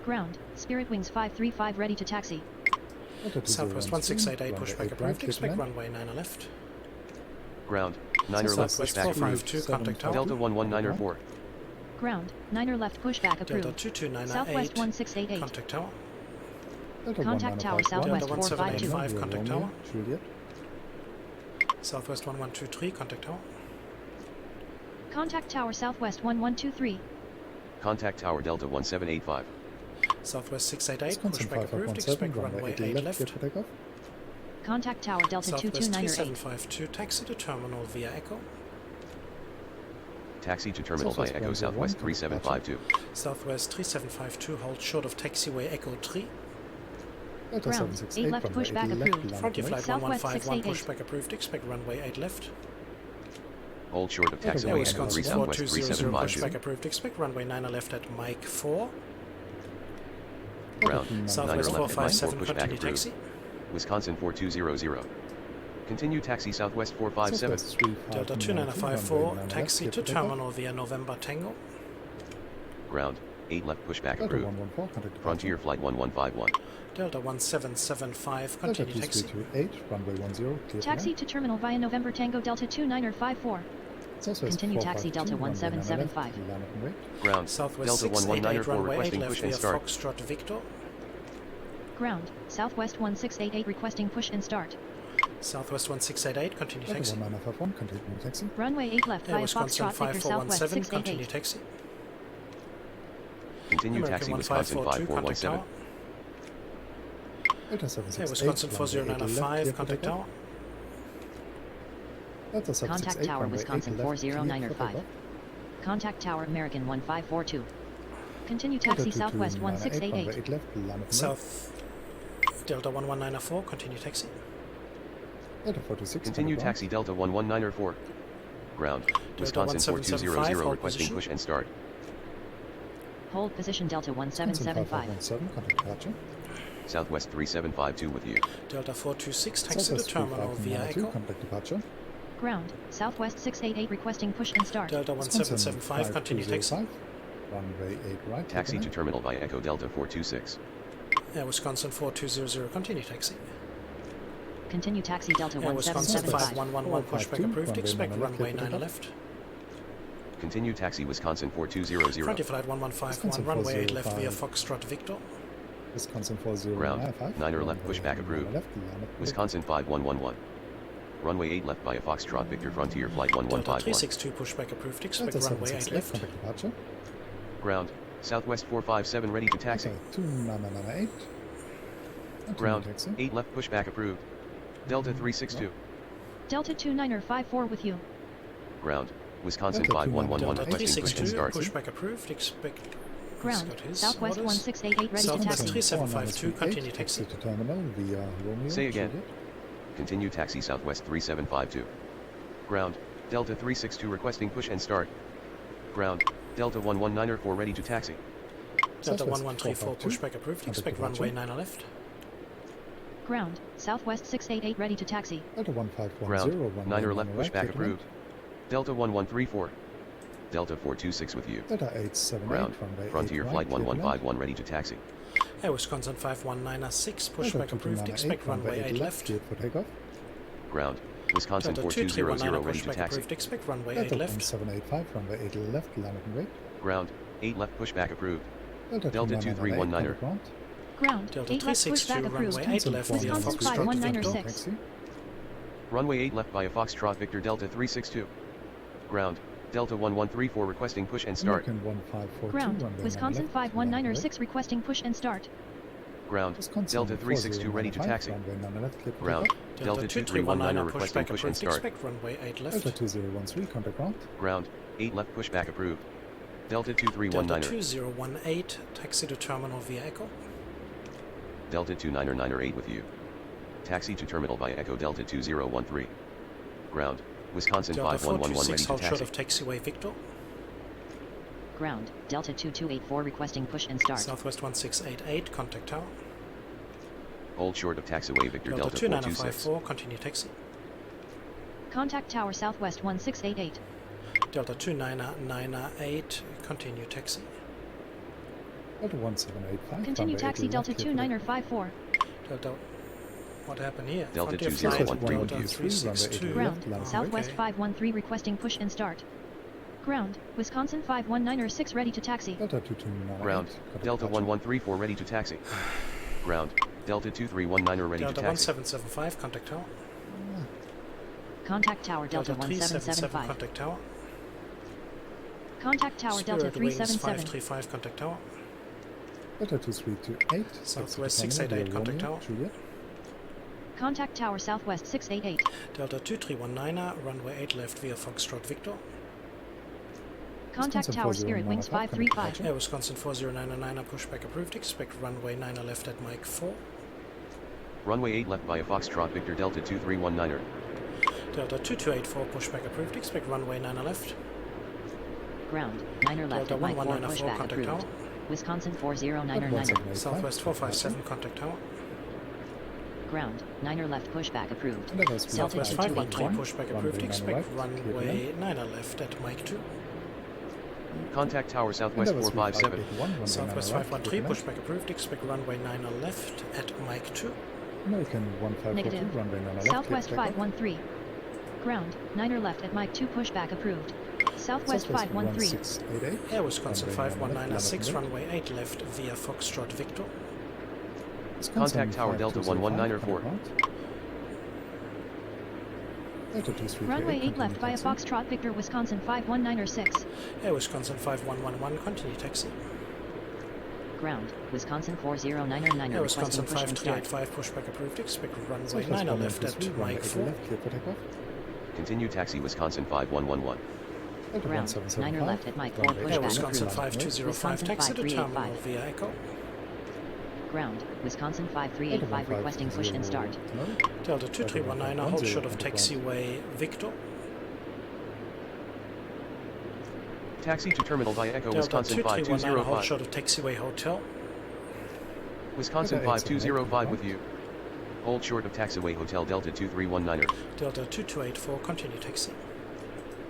Ground, Spirit Wings 535 ready to taxi. Southwest 1688, pushback approved. Expect runway 9 left. Ground, 9er left Southwest pushback approved. 452, contact tower. Delta 11904. Ground, 9er left pushback Delta approved. 2298, Southwest 1688. contact tower. Contact Tower Southwest Delta 1785, 452. contact tower. Juliet. Southwest 1123, contact tower. Contact Tower Southwest 1123. Contact Tower Delta 1785. Southwest 688, Wisconsin pushback approved. Expect 5517, runway 8 clear left. for takeoff. Contact Tower Delta Southwest 2298. 3752, taxi to terminal via Echo. Taxi to terminal via Southwest Echo 101, Southwest 3752. Southwest 3752, hold short of taxiway Echo 3. Delta Ground, 768, 8 left runway pushback 8 left, approved. landing Frontier right. flight Southwest 1151, 688. pushback approved. Expect runway 8 left. Hold short of Delta taxiway Air Echo Wisconsin 3 Southwest 4200, 3752. pushback approved. Expect runway 9 left at Mike 4. Ground, Delta Southwest 9er left at Mike 4 457, pushback continue approved. taxi. Wisconsin 4200. Continue taxi Southwest 457. Southwest 3592, Delta runway 2954, 9 left, taxi clear to for takeoff. terminal via November Tango. Ground, 8 left pushback Delta approved. 114, contact departure. Frontier Flight 1151. Delta 1775, Delta continue taxi. 2328, runway 10, clear for Taxi land. to terminal via November Tango Delta 2954. Southwest Continue taxi 452, Delta runway 9 left, 1775. landing right. Ground, Southwest Delta 688, 1194 runway 8 requesting left push via and start. Foxtrot Victor. Ground, Southwest 1688 requesting push and start. Southwest 1688, continue Delta taxi. 1951, continue taxi. Runway 8 left Air via Wisconsin Foxtrot Victor Southwest 5417, continue 688. taxi. Continue taxi American Wisconsin 1542, contact 5417. tower. Delta 768, Air Wisconsin runway 8 left, 4095, clear for contact takeoff. tower. Delta 768, Contact Tower runway 8 Wisconsin left, clear for 4095. takeoff. Contact Tower American 1542. Continue Delta taxi Southwest 2298, runway 1688. 8 left, land of South Delta 11904, continue taxi. Delta 426, Continue contact taxi Delta 11904. Ground, Wisconsin 1775, 4200 hold requesting position. push and start. Hold position Delta 1775. 17 contact departure. Southwest 3752 with you. Delta 426, taxi to Southwest terminal via 3592, Echo. contact departure. Ground, Southwest 688 requesting push and start. Delta Wisconsin 1775, continue taxi. 5205, runway 8 right. Taxi clear to terminal via Echo Delta 426. Air Wisconsin 4200, continue taxi. Continue taxi Delta Air Wisconsin 1775. 5111, pushback 452, approved. runway Expect 9 left, runway clear for 9 takeoff. left. Continue taxi Wisconsin 4200. Frontier flight 1151, Wisconsin runway 8 left via 405. Foxtrot Victor. Wisconsin Ground, 4095. niner left, runway pushback 9 approved. left, land of Wisconsin 5111. Runway 8 left via Foxtrot Victor Frontier Flight Delta 1151. 362, pushback approved. Expect Delta runway 8 768, left. contact departure. Ground, Southwest 457 ready to taxi. Delta 2998. Continue Ground, taxi. 8 left pushback approved. Delta 362. Delta 2954 with you. Ground, Wisconsin Delta 5111 Delta requesting push and 362, start. pushback approved. Expect. he's Ground, got his Southwest orders. 1688 ready to Southwest taxi. 3752, continue taxi. to terminal via Romeo. Say again. Juliet. Continue taxi Southwest 3752. Ground, Delta 362 requesting push and start. Ground, Delta 11904 ready to taxi. Delta Southwest 1134, 452, pushback approved. contact Expect departure. runway 9 left. Ground, Southwest 688 ready to taxi. Delta 1510, Ground, runway 9 left right, pushback clear to land. approved. Delta 1134. Delta 426 with you. Delta 878, Ground, runway 8 Frontier right, Flight clear to land. 1151 ready to taxi. Air Wisconsin 5196, Delta pushback approved. 2298, Expect runway 8 left. cleared for takeoff. Ground, Wisconsin Delta 4200 2319, ready to pushback taxi. approved. Expect runway Delta 8 left. 1785, runway 8 left, land and wait. Ground, 8 left pushback approved. Delta 2319. contact ground. Ground, Delta 8 left 362, pushback approved. runway 8 left via Wisconsin Foxtrot 5196. Victor. Taxi. Runway 8 left via Foxtrot Victor Delta 362. Ground, Delta 1134 requesting push and start. American 1542, Ground, runway 9 Wisconsin left, land and 5196 requesting push and start. Ground, Wisconsin Delta 362 ready to 4095, taxi. runway 9 left, cleared for Ground, takeoff. Delta 2319, 2319 requesting pushback push and approved. start. Expect runway 8 Delta left. 2013, contact ground. Ground, 8 left pushback approved. Delta Delta 2319. 2018, taxi to terminal via Echo. Delta 2998 with you. Taxi to terminal via Echo Delta 2013. Ground, Wisconsin Delta 5111 ready 426, to hold short taxi. of taxiway Victor. Ground, Delta 2284 requesting push and start. Southwest 1688, contact tower. Hold short of taxiway Victor Delta Delta 426. 2954, continue taxi. Contact Tower Southwest 1688. Delta 2998, continue taxi. Delta 1785, Continue runway taxi 8 Delta left, cleared for takeoff. 2954. Delta, what happened here? Delta Frontier 2013 flight, with Delta you. 362. Ground, left, land Southwest okay. 513 requesting push and start. Ground, Wisconsin 5196 ready to taxi. Delta 2298. Ground, contact Delta departure. 1134 ready to taxi. Ground, Delta 2319 ready Delta to taxi. 1775, contact tower. Contact Tower Delta 377, 1775. contact tower. Contact Tower Delta Spirit Wings 377. 535, contact tower. Delta 2328. Southwest taxi to terminal 688, via contact Romeo, tower. Juliet. Contact Tower Southwest 688. Delta 2319, runway 8 left via Foxtrot Victor. Contact Wisconsin Tower Spirit Wings 4095, 535. Air Wisconsin 4099, pushback approved. Expect runway 9 left at Mike 4. Runway 8 left via Foxtrot Victor Delta 2319. Delta 2284, pushback approved. Expect runway 9 left. Ground, 9 left Delta at Mike 4 1194, pushback contact tower. approved. Wisconsin 4099. 1785, Southwest 457, contact tower. Ground, 9 left pushback approved. And that was Delta Southwest 2281. 513, pushback approved. Runway 9 Expect right, clear to runway 9 left at Mike 2. Contact Tower Southwest And that was 457. 3581, runway Southwest 9 right, 513, clear to land. pushback approved. Expect runway 9 left at Mike 2. American 1542, Negative. runway 9 left. Southwest clear to takeoff. 513. Ground, 9 left at Mike 2 pushback approved. Southwest 513. 1688. Air Wisconsin Runway 9 left, 5196, land runway 8 left via Foxtrot Victor. Contact Tower Delta 11904. Runway 8 left via Foxtrot Victor Wisconsin 51906. Air Wisconsin 5111, continue taxi. Ground, Wisconsin 4099 Air Wisconsin requesting push and start. 5385, pushback approved, expect runway 9 left at Mike 4. Continue taxi Wisconsin 5111. Ground, 9 left at Mike 4 Air pushback Wisconsin approved. 5205, Wisconsin taxi to terminal 5385. via Echo. Ground, Wisconsin 5385 requesting push and start. Delta 2319, a hold short of taxiway Victor. Taxi to terminal via Echo Delta Wisconsin 2319, a hold 5205. short of taxiway hotel. Wisconsin 5205 with you. Hold short of taxiway hotel Delta 2319er. Delta 2284, continue taxi.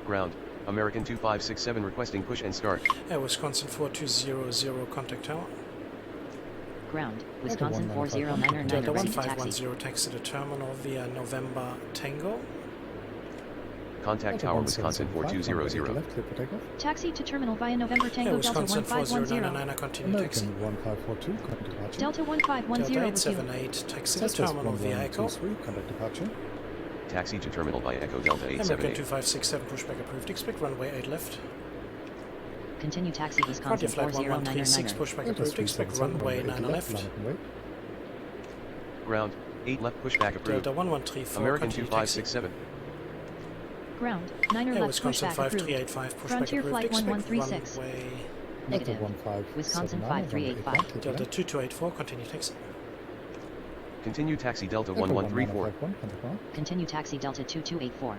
Ground, American 2567 requesting push and start. Air Wisconsin 4200, contact tower. Ground, Wisconsin 4099 Delta ready to taxi. 1510, taxi to terminal via November Tango. Contact Tower Wisconsin 4200. Taxi to terminal via November Air Tango Delta Wisconsin 1510. 4099, continue taxi. American 1542, contact departure. Delta 1510 Delta with you. 878, taxi to Southwest terminal via Echo. 1123, contact departure. Taxi to terminal via Echo Delta American 878. 2567, pushback approved, expect runway 8 left. Continue taxi Party Wisconsin flight 1136, 4099. pushback Delta approved, expect 377, runway 9 runway 8 left. land and wait. Ground, 8 left pushback approved. Delta 1134, American continue taxi. 2567. Ground, 9 Air left Wisconsin pushback approved. 5385, pushback Frontier approved, flight expect 1136. runway. Negative. Delta 1579, Wisconsin runway 5385. 8 land, Delta 2284, continue taxi. Continue taxi Delta Echo 1134. 1951, contact ground. Continue taxi Delta 2284.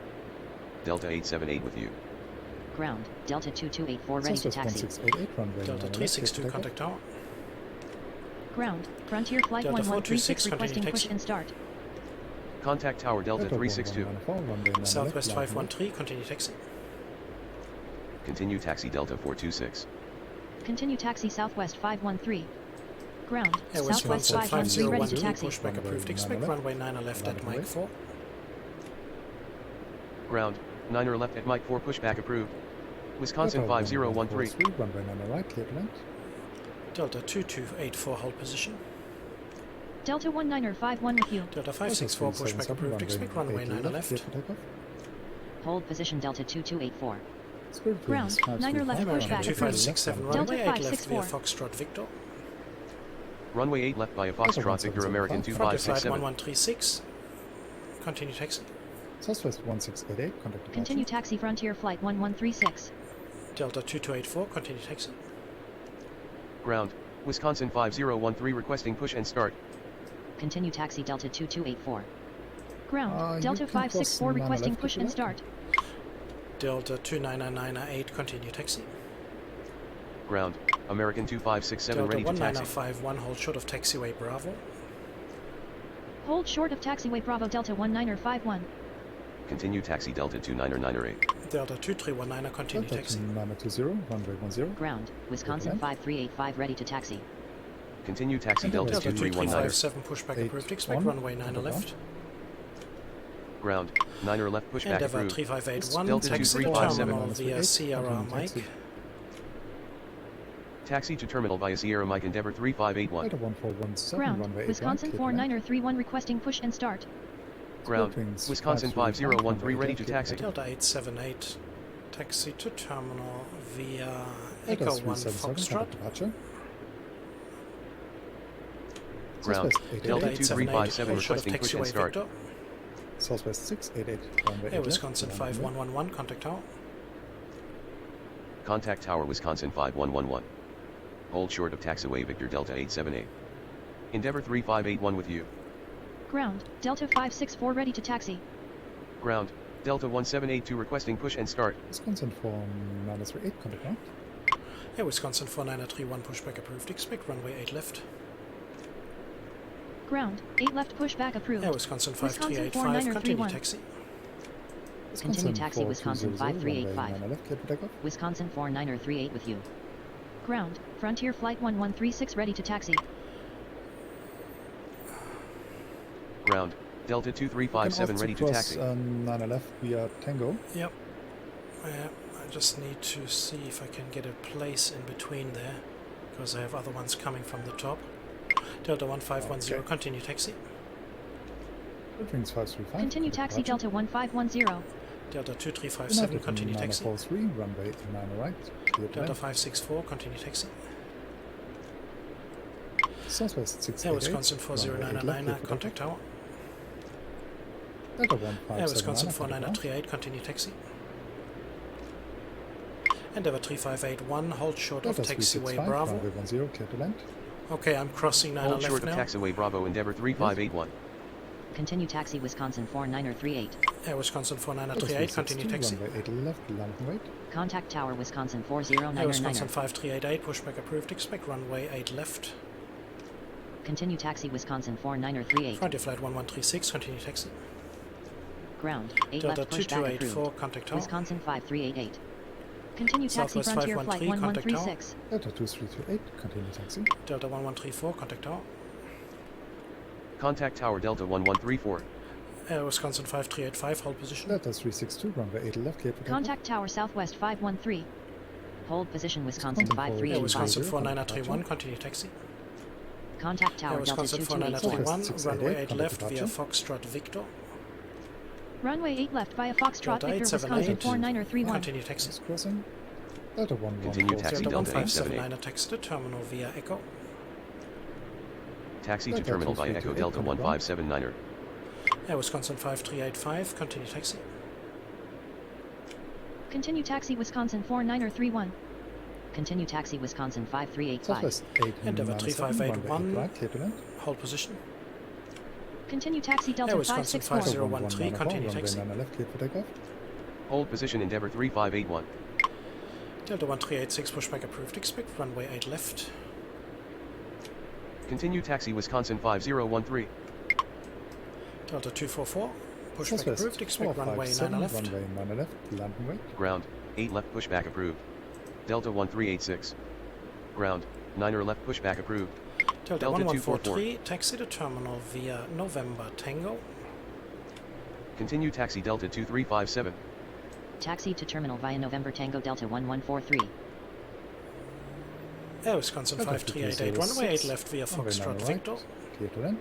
Delta 878 with you. Ground, Delta 2284 ready to Southwest taxi. 1688, runway Delta 9 left, 362, clear for contact tower. Ground, Frontier flight Delta 1136 426, requesting continue push taxi. and start. Contact Tower Delta 362. 1194, runway 9 Southwest left, land and wait. 513, continue taxi. Continue taxi Delta 426. Continue taxi Southwest 513. Ground, Air Southwest Wisconsin 513 ready to 5012, taxi. pushback approved, expect runway 9 left at Mike 4. Ground, 9er left at Mike 4 pushback approved. Wisconsin Delta 5013. 1143, runway 9 right, clear to land. Delta 2284, hold position. Delta 1951 with you. Delta 564, pushback approved, expect runway 9 left. clear for takeoff. Hold position Delta 2284. Spirit Ground, Wings 535, 9er left runway pushback 2567, approved. runway 8 Delta left via 564. Foxtrot Victor. Runway 8 left via Foxtrot Victor American Frontier flight 2567. 1136, continue taxi. Southwest 1688, contact departure. Continue taxi Frontier flight 1136. Delta 2284, continue taxi. Ground, Wisconsin 5013 requesting push and start. Continue taxi Delta 2284. Ground, You Delta can cross 564 9 requesting left push to and left. start. Delta 2998, continue taxi. Ground, American 2567 Delta ready to taxi. 1951, hold short of taxiway Bravo. Hold short of taxiway Bravo Delta 1951. Continue taxi Delta 29er 8. Delta 2319, continue Delta taxi. 920, runway 10. Ground, Wisconsin Clear 5385 ready to taxi. Continue taxi Delta Delta 2319. 2357, pushback 8, approved, expect 1, runway 9 contact left. Ground, 9er left pushback Endeavour approved. 3581, Delta taxi to 2357. terminal via Sierra Mike. Taxi to terminal via Sierra Mike Endeavour 3581. Delta 1417, Ground, runway 8 Wisconsin right, clear to land. 4931 requesting push and start. Ground, Wings Wisconsin 535, 5013 ready to runway taxi. Delta 878, taxi to terminal via Delta Echo 1 377, Foxtrot. contact departure. Ground, Southwest Delta 878, 2357 hold short of requesting push and taxiway start. Victor. Southwest 688, runway 8 Air left, Wisconsin land and wait. 5111, contact tower. Contact Tower Wisconsin 5111. Hold short of taxiway Victor Delta 878. Endeavour 3581 with you. Ground, Delta 564 ready to taxi. Ground, Delta 1782 requesting push and start. Wisconsin 4938, contact ground. Air Wisconsin 4931, pushback approved, expect runway 8 left. Ground, 8 left pushback approved. Air Wisconsin Wisconsin 5385, continue 4931. taxi. Continue taxi Wisconsin 4200, 5385. runway 9 left, clear for takeoff. Wisconsin 4938 with you. Ground, Frontier flight 1136 ready to taxi. Ground, Delta 2357 ready to taxi. 9 left via Tango. Yep. I just need to see if I can get a place in between there, because I have other ones coming from the top. Delta 1510, Okay. continue taxi. Wings 535. Continue taxi Delta 1510. Delta 2357, United continue taxi. 943, runway 9 right. Clear to Delta land. 564, continue taxi. Southwest 688. Air Wisconsin runway 8 left, 4099, clear for contact tower. Delta Air Wisconsin 1579, 4938, continue taxi. Endeavour 3581, hold short of Delta taxiway 365, Bravo. runway 10, clear to land. Okay, I'm crossing 9 Hold left short of now. taxiway Bravo Endeavour 3581. Continue taxi Wisconsin 49038. Air Wisconsin Delta 4938, continue 362, taxi. runway 8 left, land and wait. Contact tower Wisconsin Air Wisconsin 40999. 5388, pushback approved, expect runway 8 left. Continue taxi Wisconsin 49038. Frontier flight 1136, continue taxi. Ground, 8 Delta left pushback 2284, approved. contact tower. Wisconsin 5388. Continue taxi Southwest Frontier 513, Flight contact tower. 1136. Delta 2328, continue taxi. Delta 1134, contact tower. Contact Tower Delta 1134. Air Wisconsin 5385, hold position. Delta 362, runway 8 left, clear for takeoff. Contact tower Southwest 513. Hold position Wisconsin Wisconsin Air 5385. Wisconsin 50, 4931, continue taxi. Contact Air tower Delta Wisconsin 2281. 4931, Southwest runway 8 688, left via contact Foxtrot Victor. Runway 8 left via Foxtrot Delta Victor 878. Wisconsin 4931. Continue taxi. Just crossing. Delta 114. Continue taxi Delta Delta 1579, taxi to terminal via Echo. Taxi to Delta terminal by Echo 2328, Delta contact 1579er. Air Wisconsin 5385, continue taxi. Continue taxi Wisconsin 4931. Continue taxi Wisconsin 5385. Southwest 8 Endeavour 3581. right, clear to land. Hold position. Continue taxi Delta Air Wisconsin 564. 5013, continue runway taxi. 9 left, clear for takeoff. Hold position Endeavour 3581. Delta 1386, pushback approved, expect runway 8 left. Continue taxi Wisconsin 5013. Delta 244, pushback Southwest approved, expect runway 9 457, left. runway 9 left, land and wait. Ground, 8 left pushback approved. Delta 1386. Ground, 9er left pushback approved. Delta Delta 244. 1143, taxi to terminal via November Tango. Continue taxi Delta 2357. Taxi to terminal via November Tango Delta 1143. Air Wisconsin Delta 5388, runway 8 left via runway 9 Foxtrot right, Victor. clear to land.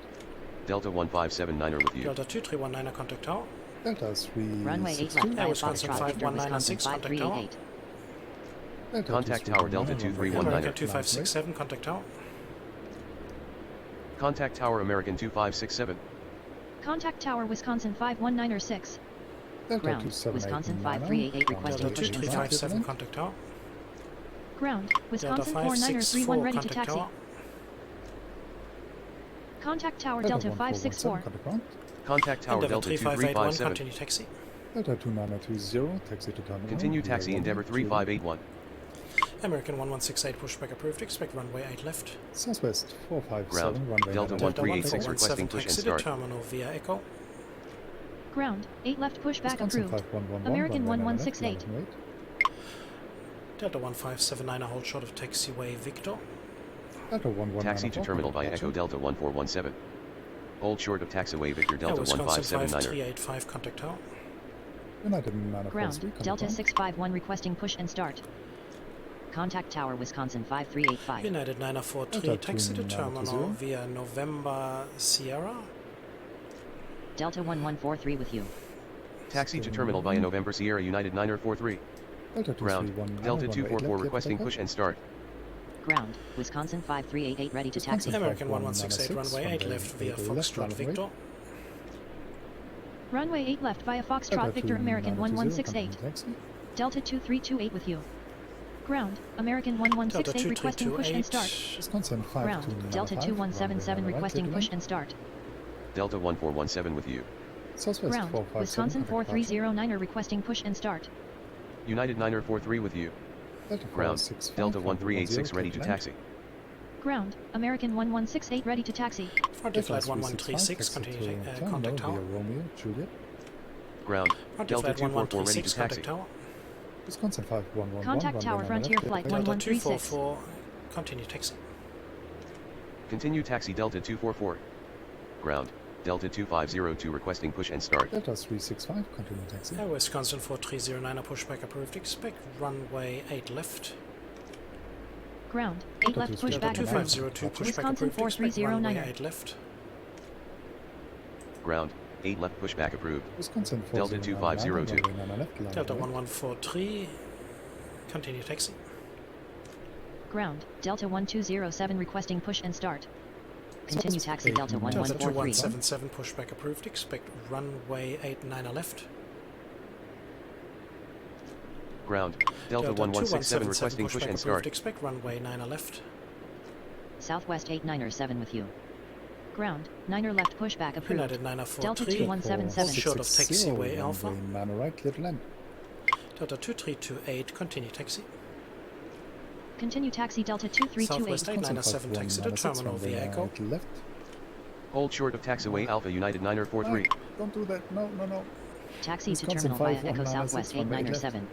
Delta 1579er with you. Delta 2319, contact tower. Delta 3 Runway 8 left Air via Wisconsin Foxtrot Victor 5196, Wisconsin contact tower. 5388. Contact tower Delta 2319. American 2567, contact tower. Contact Tower American 2567. Contact tower Wisconsin 51906. Ground, Wisconsin 5388 requesting Delta push and start. 2357, contact tower. Ground, Delta Wisconsin 4931 564, ready to contact taxi. tower. Contact tower Delta 564. Contact Tower Endeavour Delta 3581, 2357. continue taxi. Delta 2930, taxi to terminal. Continue via taxi Romeo, Endeavour Juliet. 3581. American 1168, pushback approved, expect runway 8 left. Southwest 457, Ground, runway Delta 9 Delta 1386 requesting 1417, push and taxi to start. terminal via Echo. Ground, 8 left pushback Wisconsin approved. 5111, American runway 9 left, 1168. land and wait. Delta 1579, a hold short of taxiway Victor. Delta 1194, Taxi to terminal by Echo Delta 1417. Hold short of taxiway Victor Air Delta Wisconsin 1579er. 5385, contact tower. United 943, Ground, Delta 651 requesting push and start. Contact tower Wisconsin 5385. United 943, Delta taxi to 2920. terminal via November Sierra. Delta 1143 with you. Taxi to terminal via November Sierra United 943. Delta Ground, 2319, Delta runway 244 8 left, requesting clear push for and start. Ground, Wisconsin 5388 ready to Wisconsin taxi. American 5196, 1168, runway 8 left via 8 left, Foxtrot land and wait. Victor. Runway 8 left via Delta Foxtrot Victor American 2920, 1168. taxi. Delta 2328 with you. Ground, American 1168 Delta requesting push and 2328. start. Wisconsin Ground, 5295, Delta runway 2177 9 right, requesting clear to push land. and start. Delta 1417 with you. Southwest Ground, 457, Wisconsin contact departure. 4309 requesting push and start. United 943 with you. Delta Ground, 465, Delta runway 10, 1386 ready to clear land. taxi. Ground, American 1168 ready to taxi. Frontier Delta flight 1136, 365, continue taxi to contact terminal tower. via Romeo, Juliet. Ground, Frontier Delta flight 244 ready 1136, to taxi. contact tower. Wisconsin 5111, Contact runway tower 9 Frontier left, flight clear to Delta 1136. 244, continue taxi. Continue taxi Delta 244. Ground, Delta 2502 requesting push and start. Delta 365, continue taxi. Air Wisconsin 4309, a pushback approved, expect runway 8 left. Ground, 8 left Delta pushback Delta approved. 2502, pushback Wisconsin approved. Expect runway 4309er. 8 left. Ground, 8 left pushback approved. Wisconsin Delta 4099, 2502. runway 9 left, land Delta right. 1143, continue taxi. Ground, Delta 1207 requesting push and start. Continue taxi Delta Delta 1143. 2177, pushback approved. Expect runway 89 left. Ground, Delta 1167 requesting push pushback and approved. start. Expect runway 9 left. Southwest 897 with you. Ground, 9er left pushback approved. United Delta 943. 2177. Short of taxiway Alpha. Runway 9 right, clear to land. Delta 2328, continue taxi. Continue taxi Delta 2328. Southwest 897, taxi to terminal via Echo. Right, left. Hold short of taxiway Alpha United 9er 43. Ah, don't do that. No, no, no. Taxi to Wisconsin terminal via 5196, Echo Southwest runway 8 897.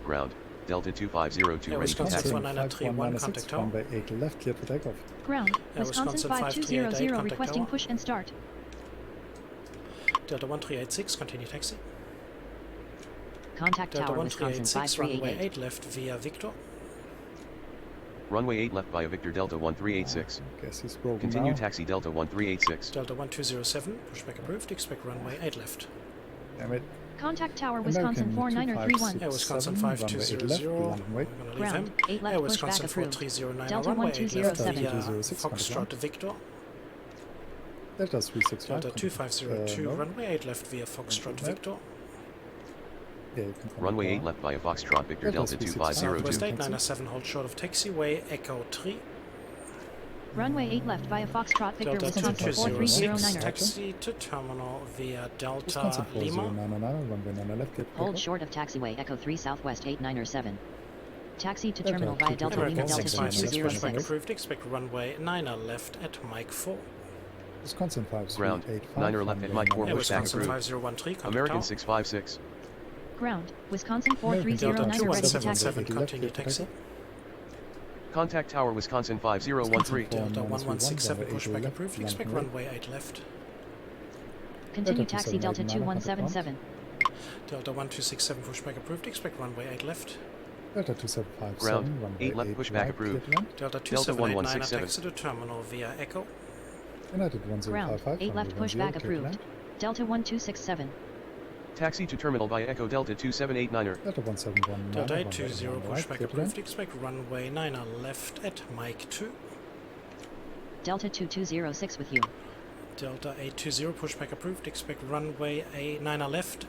Ground, Delta 2502 ready to Wisconsin taxi. 4931, contact tower. Runway 8 left, clear for takeoff. Ground, Wisconsin Wisconsin 5200 5200 contact requesting tower. push and start. Delta 1386, continue taxi. Contact Delta tower Wisconsin 1386, runway 5388. 8 left via Victor. Runway 8 left via Victor Delta 1386. Guess he's broken Continue now. taxi Delta 1386. Delta 1207, pushback approved. Expect runway 8 left. Damn it. Contact tower Wisconsin American 4931. Air Wisconsin 7, 5200, runway 8 we're left, going to leave Ground, him. 8 left Air pushback Wisconsin approved. 4309, Delta runway 8 left 1207. via 206, Foxtrot Victor. Delta 365. Delta 2502, no. runway 8 left via Foxtrot Right. Victor. Yeah, you can come Runway down. 8 left via Foxtrot Victor Delta Delta Southwest 2502. 897, hold short of taxiway Echo 3. Runway 8 left via Foxtrot Victor Delta Wisconsin 2206, 4309er. taxi to terminal via Delta Wisconsin Lima. 4099, runway 9 left, clear for Hold takeoff. short of taxiway Echo 3 Southwest 897. Taxi to Delta terminal via Delta Lima American Delta 656, pushback 2206. approved. Expect runway 9 left at Mike 4. Wisconsin Ground, 5385. 9er left at Mike 4 Air pushback Wisconsin approved. 5013, contact American tower. 656. Ground, Wisconsin American Delta 4309 ready to taxi. 2177, taxi. continue taxi. Contact tower Wisconsin 5013. Delta 1167, 1161, pushback runway 8 approved. left, Expect land runway 8 left. Continue Delta taxi Delta 2789, 2177. Delta 1267, pushback approved. Expect runway 8 left. Delta 2757, Ground, runway 8 left, 8 pushback right, approved. clear to land. Delta Delta 2789, 1167. taxi to terminal via Echo. United Ground, 1055, 8 left runway 10, pushback clear to approved. land. Delta 1267. Taxi to terminal via Echo Delta 2789er. Delta 1719, Delta runway 820, 9 right, pushback clear to land. approved. Expect runway 9 left at Mike 2. Delta 2206 with you. Delta 820, pushback approved. Expect runway 9 left.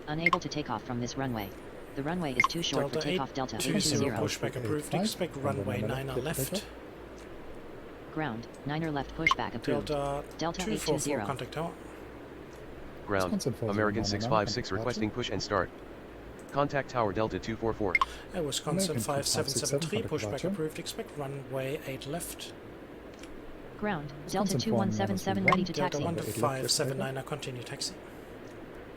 Unable to take off from this runway. The runway is too short for Delta takeoff. Delta 820, 820. pushback approved. 85, Expect runway 9 left. Ground, 9er left pushback approved. Delta Delta 244, 820. contact tower. Ground, Wisconsin 4099, American 656 departure. requesting push and start. Contact tower Delta 244. Air Wisconsin American 5773, 2567, pushback departure. approved. Expect runway 8 left. Ground, Delta Wisconsin 2177 ready to Delta taxi. 12579, continue taxi.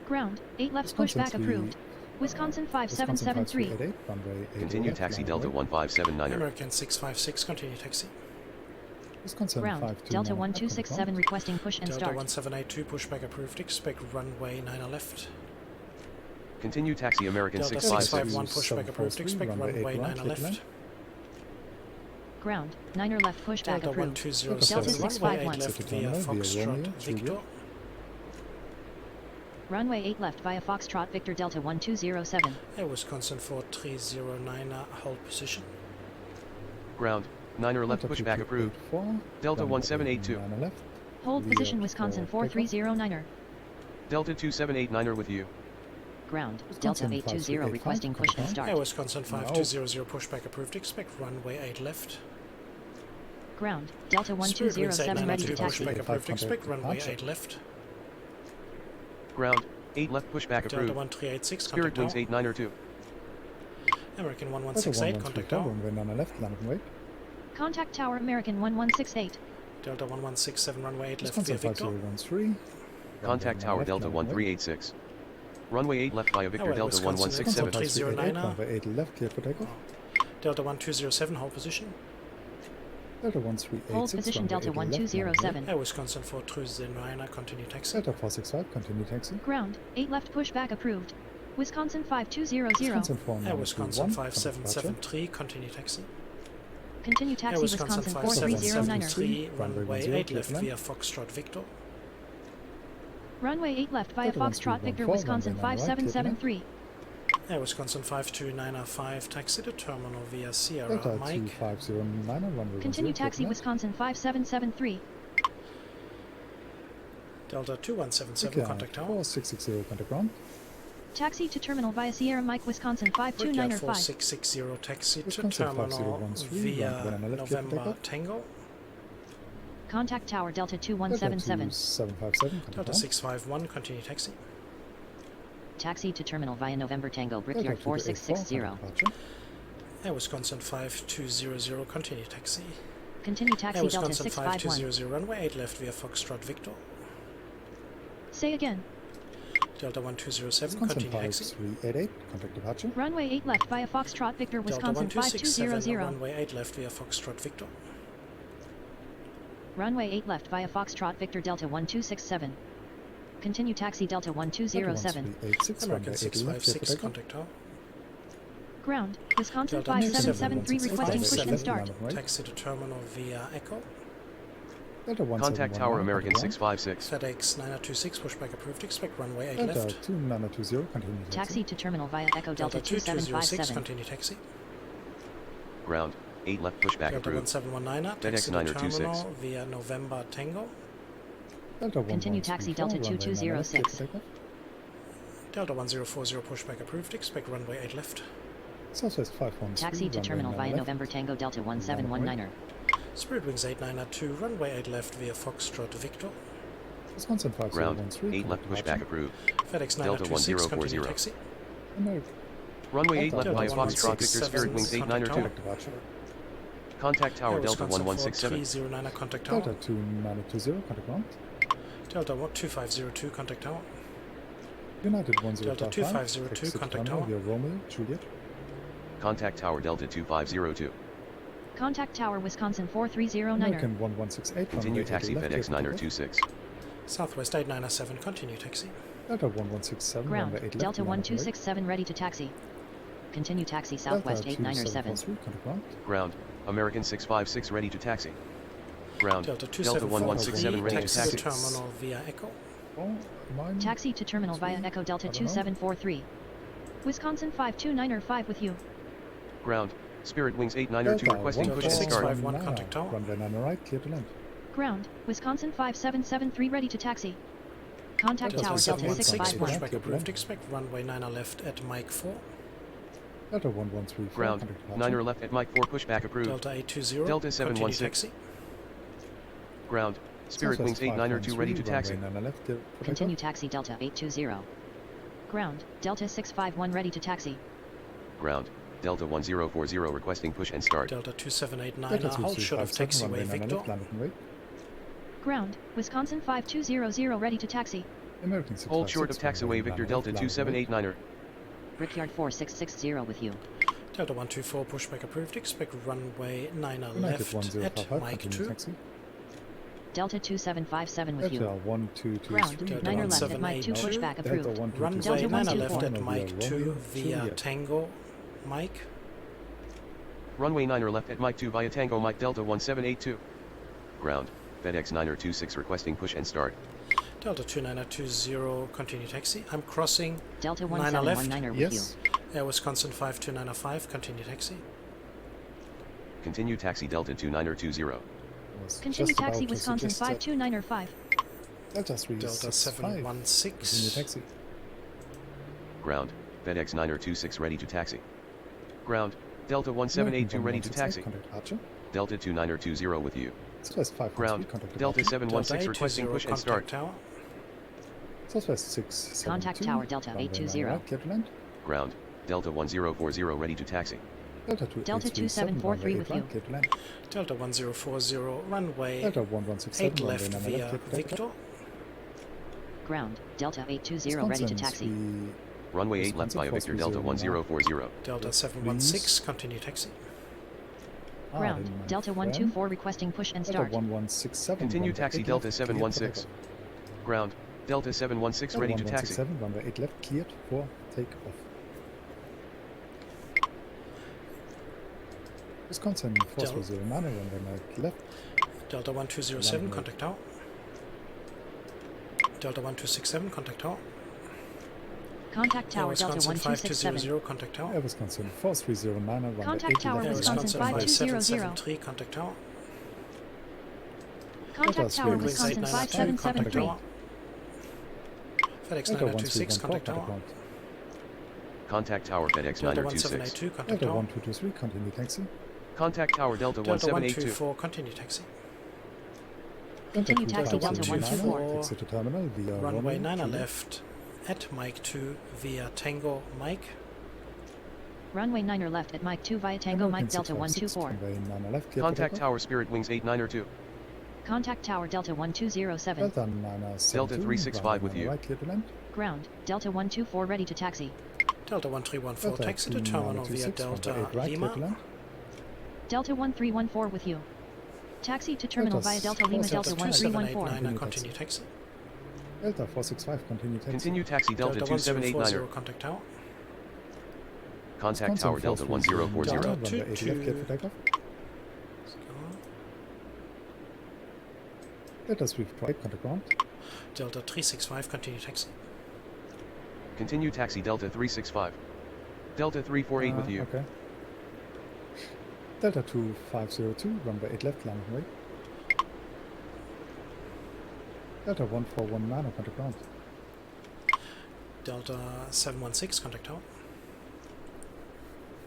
Ground, 8 left Wisconsin pushback approved. Wisconsin 5773. 5388, runway 8 Continue left, taxi land Delta right. 1579er. American 656, continue taxi. Wisconsin Ground, 529, Delta contact 1267 tower. requesting push and Delta start. 1782, pushback approved. Expect runway 9 left. Continue taxi American Delta 656. 651, pushback approved. Expect runway 9 left. Ground, 9er left pushback Delta approved. 1207, Delta runway 8 651. left via Via Foxtrot Romeo, Victor. Runway 8 left via Foxtrot Victor Delta 1207. Air Wisconsin 4309, hold position. Ground, 9er left pushback approved. Delta 1782. Hold Via position Wisconsin for takeoff. 4309er. Delta 2789er with you. Ground, Wisconsin Delta 820 538, requesting push and contact. start. Air Wisconsin 5200, pushback approved. Expect runway 8 left. Ground, Delta Spirit Wings 1207 ready to 892, taxi. pushback approved. Contact Expect runway departure. 8 left. Ground, 8 left pushback Delta approved. 1386, Spirit contact Wings tower. 89er 2. American Delta 1168, contact tower. runway 9 left, landing weight. Contact Tower American 1168. Delta 1167, runway 8 left Wisconsin via Victor. 5013. Contact tower Delta 1386. Runway 8 left via Victor Alright, Delta Wisconsin 1167. 5309. Runway 8 left, clear for takeoff. Delta 1207, hold position. Delta 1386. Hold position Delta 1207. Air Wisconsin 4309, continue taxi. Delta 465, continue taxi. Ground, 8 left pushback approved. Wisconsin 5200. Wisconsin 4 Air Wisconsin 5773, continue taxi. Continue Air taxi Wisconsin Wisconsin 4309er. 5773, Runway runway 10 8 left clear via Foxtrot Victor. Runway 8 left via Delta Foxtrot Victor 1314, Wisconsin runway 9 right, clear to land. 5773. Air Wisconsin 5295, taxi to terminal via Sierra Delta Mike. 2509, runway Continue 10, taxi clear to Wisconsin 5773. Delta 2177, land. contact tower. 4660, contact ground. Taxi to terminal via Sierra Mike Wisconsin Brickyard 529er 5. 4660, taxi to Wisconsin terminal 5013, via runway 9 left, clear to November takeoff. Tango. Contact tower Delta Delta 2177. 2757, contact Delta ground. 651, continue taxi. Taxi to terminal via November Tango Delta Brickyard 2884, 4660. contact departure. Air Wisconsin 5200, continue taxi. Continue Air taxi Delta Wisconsin 651. 5200, runway 8 left via Foxtrot Victor. Say again. Delta 1207, Wisconsin continue taxi. 5388, contact departure. Runway 8 left via Foxtrot Victor Delta Wisconsin 1267, 5200. runway 8 left via Foxtrot Victor. Runway 8 left via Foxtrot Victor Delta 1267. Continue taxi Delta 1207. 1386, American runway 8 left, clear to 656, takeoff. contact tower. Ground. Wisconsin Delta 5773 requesting push and 2716, start. right. Taxi to terminal via Echo. Delta Contact Tower 1719, American contact ground. 656. FedEx 9026, pushback approved. Expect runway 8 Delta left. 2920, continue Taxi to terminal via Echo Delta Delta 2206, 2757. continue taxi. Ground, 8 left pushback Delta approved. 1719, FedEx taxi to 9026. terminal via November Tango. Delta Continue taxi 1134, Delta runway 9 left, clear to 2206. takeoff. Delta 1040, pushback approved. Expect runway 8 left. Southwest 513, Taxi to runway terminal 9 via left. November Tango Delta 1719er. Spirit Wings 8902, runway 8 left via Foxtrot Victor. Wisconsin Ground, 5013, 8 left contact pushback departure. approved. FedEx Delta 9026, continue 1040. taxi. American Runway 8 left Delta via Foxtrot 1167, Victor Spirit Wings 8902. contact departure. Contact Tower Air Delta Wisconsin 1167. 4309, contact tower. Delta 2920, contact ground. Delta 2502, contact tower. United 1055, Delta 2502, exit contact terminal tower. via Romeo, Juliet. Contact Tower Delta 2502. Contact tower Wisconsin 4309er. American 1168, Continue runway taxi 8 left, FedEx clear to takeoff. 9026. Southwest 8907, continue taxi. Delta 1167, Ground. runway 8 left. Delta land right. 1267 ready to taxi. Continue taxi Southwest Delta 8907. 2743, contact ground. Ground, American 656 ready to taxi. Ground, Delta Delta 1167 2743, ready to taxi to taxi. terminal via Echo. Oh, mine. Taxi to terminal via Echo Delta I don't know. 2743. Wisconsin 529er 5 with you. Ground, Spirit Wings 8902 Delta requesting push and start. 651, contact tower. Runway 9 right, clear to land. Ground. Wisconsin 5773 ready to taxi. Contact Delta tower Delta 716, 651. pushback approved. Expect runway 9 left at Mike 4. Delta 1134, Ground, contact departure. 9er left at Mike 4 pushback approved. Delta 820, Delta continue 716. taxi. Ground, Spirit Wings Southwest 8902 ready to 513, taxi. runway 9 left, clear for Continue takeoff. taxi Delta 820. Ground. Delta 651 ready to taxi. Ground, Delta 1040 requesting push and start. Delta 2789, Delta hold short of 2357, taxiway runway 9 Victor. left, land and wait. Ground. Wisconsin 5200 ready to taxi. American Hold short of 656, taxiway runway Victor 9 Delta left, land and wait. 2789er. Brickyard 4660 with you. Delta 124, pushback approved. Expect runway 9 United left 1055, at Mike continue 2. taxi. Delta 2757 with Delta you. 1223, Ground. Delta 9er left at Mike 2 1782. pushback Delta approved. 1226, Runway Delta 9 124. left at Romeo Mike 2 Romeo, via Juliet. Tango Mike. Runway 9er left at Mike 2 via Tango Mike Delta 1782. Ground, FedEx 9er26 requesting push and start. Delta 2920, continue taxi. I'm crossing Delta 9er left. 1719er with Yes. Air Wisconsin 52905, continue taxi. Continue taxi Delta 29er20. you. Was Continue just about taxi to Wisconsin suggest that 529er 5. Delta 365, Delta continue 716. taxi. Ground, FedEx 9er26 ready to taxi. Ground, Delta 1782 ready to taxi. Contact Archer. Delta 29er20 with you. Southwest 513, Ground, contact Delta Archer. 716 requesting push and start. Tower. Southwest 672. Contact Tower Delta runway 820. 9 right, clear to land. Ground, Delta 1040 ready to taxi. Delta Delta 2743 runway with 8 you. right, clear to land. Delta 1040, runway Delta 1167, 8 runway left 9 via left, clear to Victor. Ground. Delta 820 ready to taxi. Runway 8 left via Victor Delta 1040. Delta 716, continue taxi. Ground. Delta 124 requesting push and Delta start. 1167. Continue runway taxi 8 Delta left, cleared for 716. takeoff. Ground, Delta 716 Delta ready to taxi. 1167, runway 8 left, cleared for take off. Wisconsin 4309, runway left. Delta 1207, contact tower. Delta 1267, contact tower. Contact tower Delta Wisconsin 1267. 5200, contact tower. Air Wisconsin 4309, runway Contact tower left. Wisconsin 5200. 5773, contact tower. Contact tower Wings Wisconsin 8992, contact 5773. tower. FedEx Delta 9926, 1314, contact tower. ground. Contact tower FedEx Delta 9026. 1782, contact Delta tower. 1223, continue taxi. Contact tower Delta Delta 1782. 124, continue taxi. Continue taxi Delta Delta 124. 124. Exit to terminal via Runway 9 Juliet. left at Mike 2 via Tango Mike. Runway 9 left at Mike 2 via Tango Mike Delta 124. Runway 9 left, clear for Contact takeoff. tower Spirit Wings 8902. Contact tower Delta 1207. Delta 972, Delta 365 with runway you. right, clear to land. Ground. Delta 124 ready to taxi. Delta 1314, Delta taxi to terminal via 2926, Delta runway 8 right, clear to Lima. land. Delta 1314 with you. Taxi to terminal Delta via Delta Lima Delta Delta 2789, 1314. continue taxi. Delta 465, continue taxi. Continue taxi Delta Delta 2789er. 1040, contact tower. Contact tower Delta 1040. Delta runway 8 left, clear for takeoff. Delta 358, contact ground. Delta 365, continue taxi. Continue taxi Delta 365. Delta 348 with you. Okay. Delta 2502, runway 8 left, landing right. Delta 1419, contact ground. Delta 716, contact tower.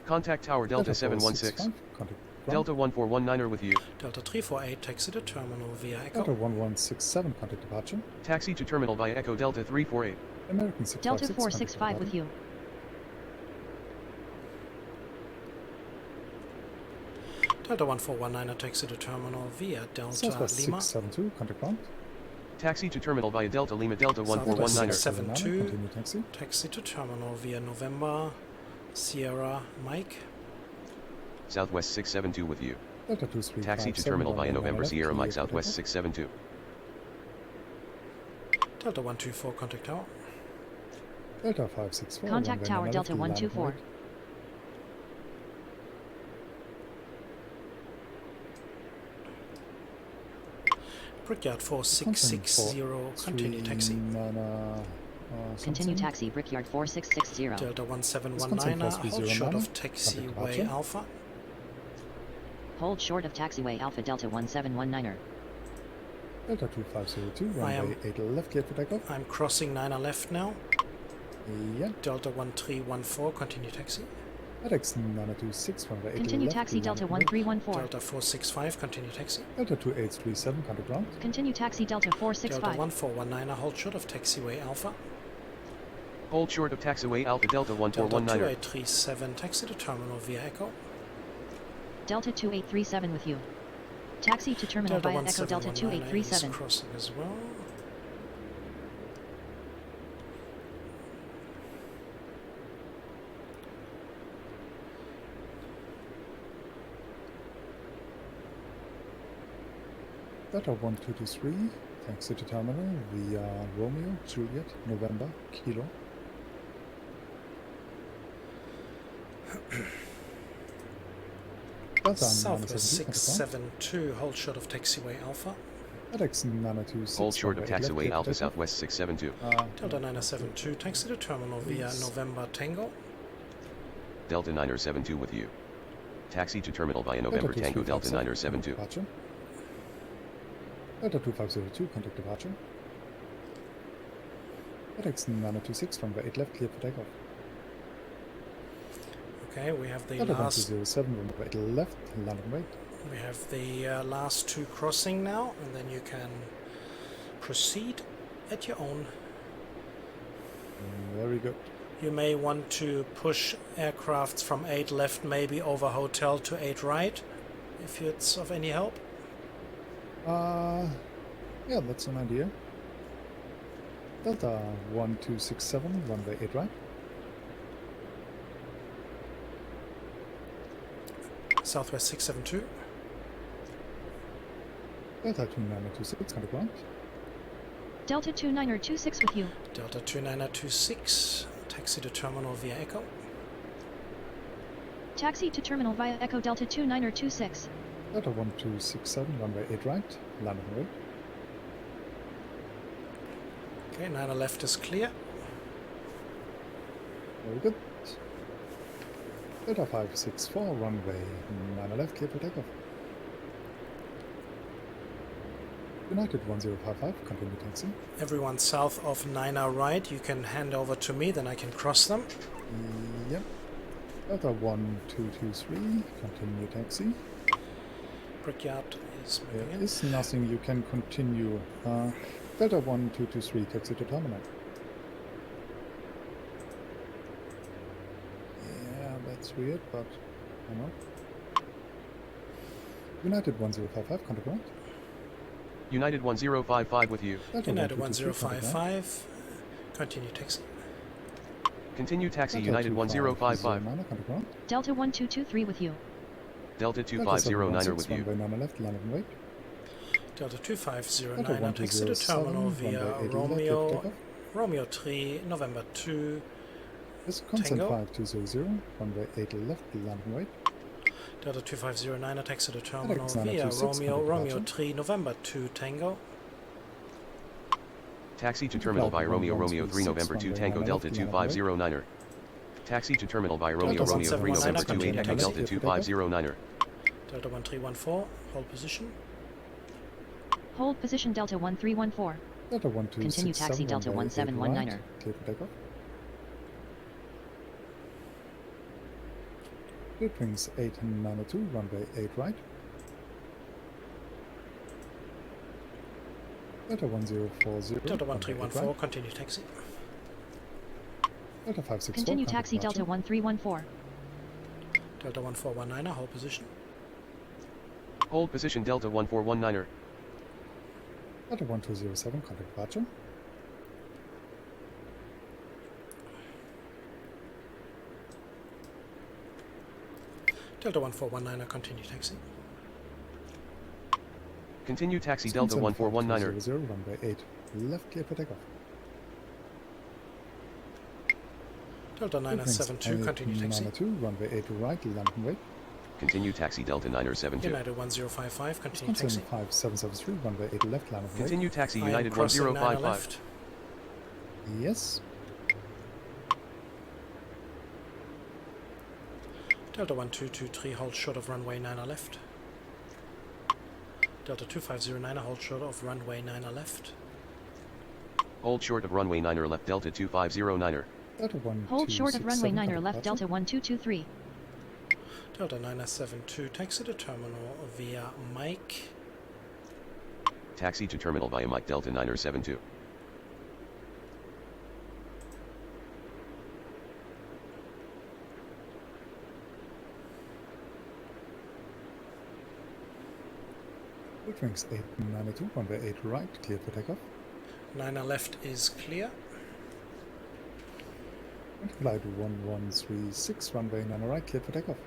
Contact tower Delta 716. 465, contact ground. Delta 1419er with you. Delta 348, taxi to terminal via Delta Echo. 1167, contact departure. Taxi to terminal via Echo Delta 348. American 656, Delta contact 465 with departure. you. Delta 1419, taxi to terminal via Delta Southwest Lima. 672, contact ground. Taxi to terminal via Delta Lima Delta Southwest 1419er. 672. Continue taxi. Taxi to terminal via November Sierra Mike. Southwest 672 with you. Delta 2357, Taxi to terminal via runway November left, Sierra clear Mike for Southwest takeoff. 672. Delta 124, contact tower. Delta 564, Contact runway tower 9 Delta left, landing 124. right. Brickyard 4660, continue taxi. Continue taxi Brickyard 4660. Delta Wisconsin 1719, 4309, hold short of contact taxiway departure. Alpha. Hold short of taxiway Alpha Delta 1719er. Delta 2502, I am- runway 8 left, clear for takeoff. I'm crossing 9 left now. Yeah. Delta 1314, continue taxi. FedEx 926, runway 8 Continue left, taxi Delta landing right. 1314. Delta 465, continue taxi. Delta 2837, contact ground. Continue taxi Delta Delta 465. 1419, hold short of taxiway Alpha. Hold short of taxiway Alpha Delta Delta 1419er. 2837, taxi to terminal via Echo. Delta 2837 with you. Taxi to terminal Delta via Echo Delta 1719 is 2837. crossing as well. Delta 1223, taxi to terminal via Romeo, Juliet, November, Kilo. Delta Southwest 972, contact ground. 672, hold short of taxiway Alpha. FedEx 926, Hold short of runway 8 left, taxiway clear for Alpha takeoff. Southwest 672. Delta 972, taxi to terminal via Yes. November Tango. Delta 972 with you. Taxi to terminal via November Delta Tango Delta 2357, 972. departure. Delta 2502, contact departure. FedEx 926, runway 8 left, clear for takeoff. Okay, we have the Delta last 1207, runway 8 left, landing right. we have the last two crossing now, and then you can proceed at your own. Very good. You may want to push aircrafts from 8 left, maybe over hotel to 8 right, if it's of any help. Yeah, that's an idea. Delta 1267, runway 8 right. Southwest 672. Delta 2926, contact ground. Delta 2926 with you. Delta 2926, Taxi to terminal via Echo. Taxi to terminal via Echo Delta 2926. Delta 1267, runway 8 right, landing weight. Okay, 9 left is clear. Very good. Delta 564, runway 9 left, clear for takeoff. United 1055, continue taxi. Everyone south of 9 right, you can hand over to me, then I can cross them. Yep. Delta 1223, continue taxi. Brickyard is moving There in. is nothing, you can continue. Delta 1223, taxi to terminal. Yeah, that's weird, but I know. United 1055, contact ground. United 1055 with you. Delta United 1223, contact ground. 1055, continue taxi. Continue taxi Delta United 1055. 2509, contact ground. Delta 1223 with you. Delta Delta 2509 with 716, you. runway 9 left, landing weight. Delta Delta 2509, taxi to 1207, terminal via runway 8 left, Romeo, takeoff. Romeo 3, November 2, This consent Tango. 5200, runway 8 left, landing weight. Delta 2509, taxi to terminal Alex via 926, Romeo, contact Romeo departure. 3, November 2, Tango. Taxi to terminal by Romeo Romeo 3 November 2 Tango Delta 2509er. Taxi to terminal by Romeo Delta Romeo 3 November 2 8 Echo taxi. Delta 2509er. Delta 1314, hold position. Hold position Delta 1314. Delta 1267, Continue taxi Delta runway 8 1719er. right, clear for takeoff. Good wings 892, runway 8 right. Delta 1040. Delta runway 8 1314, right. continue taxi. Delta 564. Continue contact taxi Delta departure. 1314. Delta 1419, hold position. Hold position Delta 1419er. Delta 1207, contact departure. Delta 1419, continue taxi. Continue taxi Delta 1419er. 0, runway 8 left, clear for takeoff. Delta 972, continue taxi. 992, runway 8 right, landing weight. Continue taxi Delta 972. United 1055, continue Wisconsin taxi. 5773, runway 8 left, landing weight. Continue taxi I am United crossing 9 1055. left. Yes. Delta 1223, hold short of runway 9 left. Delta 2509, hold short of runway 9 left. Hold short of runway 9er left Delta 2509er. Delta 1267, Hold short of runway 9er contact left departure. Delta 1223. Delta 972, taxi to terminal via Mike. Taxi to terminal via Mike Delta 9er72. Good wings 892, runway 8 right, clear for takeoff. 9 left is clear. And flight 1136, runway 9 right, clear for takeoff.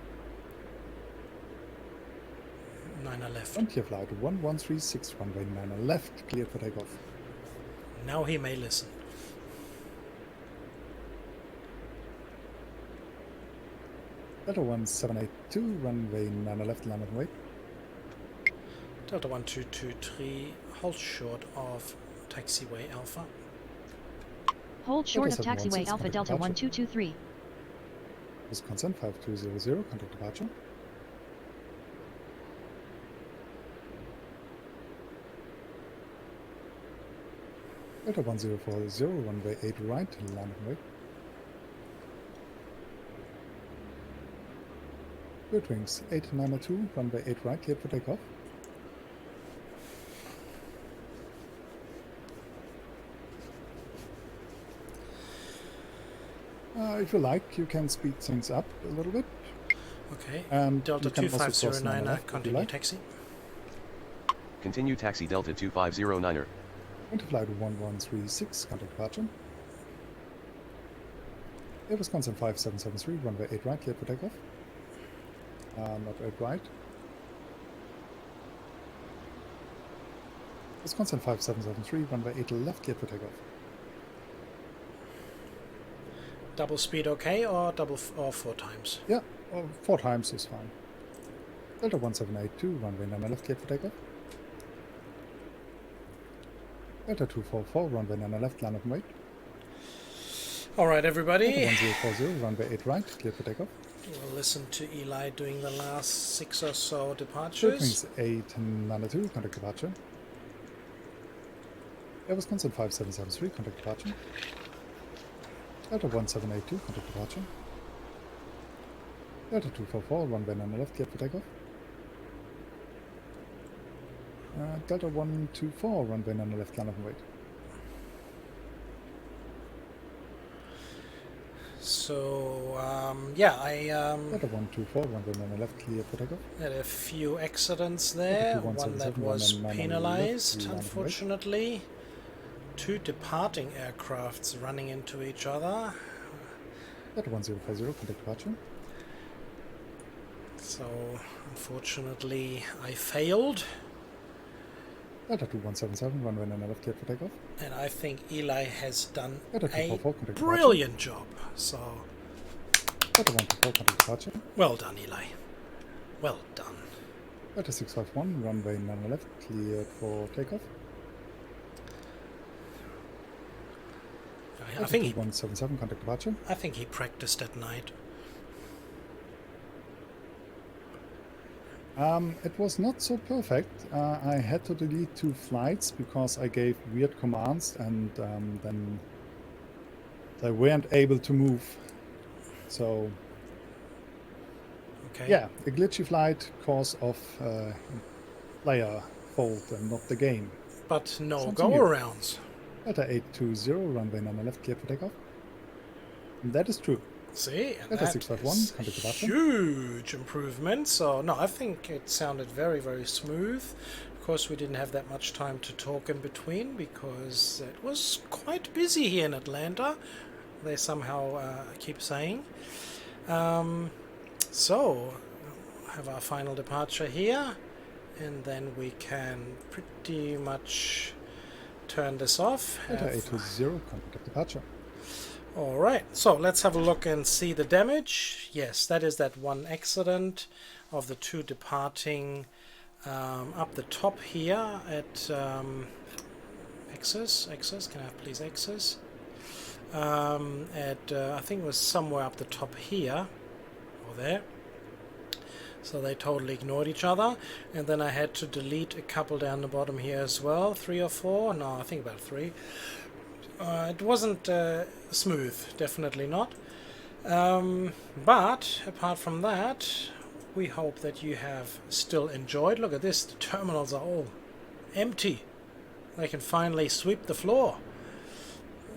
9 left. Frontier flight 1136, runway 9 left, clear for takeoff. Now he may listen. Delta 1782, runway 9 left, landing weight. Delta 1223, hold short of taxiway Alpha. Hold short of Delta taxiway 716, Alpha contact Delta departure. 1223. Wisconsin 5200, contact departure. Delta 1040, runway 8 right, landing weight. Good wings 892, runway 8 right, cleared for takeoff. If you like, you can speed things up a little bit. Okay. And Delta you can also cross 2509, left if you continue like. taxi. Continue taxi Delta 2509er. Into flight 1136, contact departure. Air Wisconsin 5773, runway 8 right, cleared for takeoff. Not 8 right. Wisconsin 5773, runway 8 left, cleared for takeoff. Double speed okay, or or 4 times? Yeah, 4 times is fine. Delta 1782, runway 9 left, cleared for takeoff. Delta 244, runway 9 left, land of wait. All right, Delta everybody. 1040, runway 8 right, cleared for takeoff. We'll listen to Eli doing the last 6 or so Short departures. wings 892, contact departure. Airbus constant 5773, contact departure. Delta 1782, contact departure. Delta 244, runway 9 left, cleared for takeoff. Delta 124, runway 9 left, land of wait. So, yeah, I Delta 124, runway 9 left, clear for takeoff. had a few accidents there. Delta One that 2177, was 199 penalized, left, land of wait. unfortunately. 2 departing aircrafts running into each other. Delta 1040, contact departure. So, unfortunately, I failed. Delta 2177, runway 9 left, cleared for takeoff. And I think Eli has done Delta a 244, contact brilliant job. So, Delta 124, contact departure. well done, Eli. Well done. Delta 651, runway 9 left, cleared for takeoff. I think he, 2177, contact departure. I think he practiced at night. It was not so perfect. I had to delete 2 flights because I gave weird commands and then they weren't able to move. So, Okay. yeah, a glitchy flight cause of player fault and not the game. But no Something new. go-arounds. Delta 820, runway 9 left, cleared for takeoff. And that is true. See, and Delta that 651, is contact departure. huge improvement. So, no, I think it sounded very, very smooth. Of course, we didn't have that much time to talk in between because it was quite busy here in Atlanta. They somehow keep saying. So, have our final departure here, and then we can pretty much turn this off. Delta Have- 820, contact departure. Alright, so let's have a look and see the damage. Yes, that is that one accident of the 2 departing up the top here at Axis, can I have please Axis? I think it was somewhere up the top here, or there. So they totally ignored each other, and then I had to delete a couple down the bottom here as well, 3 or 4, no, I think about 3. It wasn't smooth, definitely not. But apart from that, we hope that you have still enjoyed. Look at this, the terminals are all empty. They can finally sweep the floor.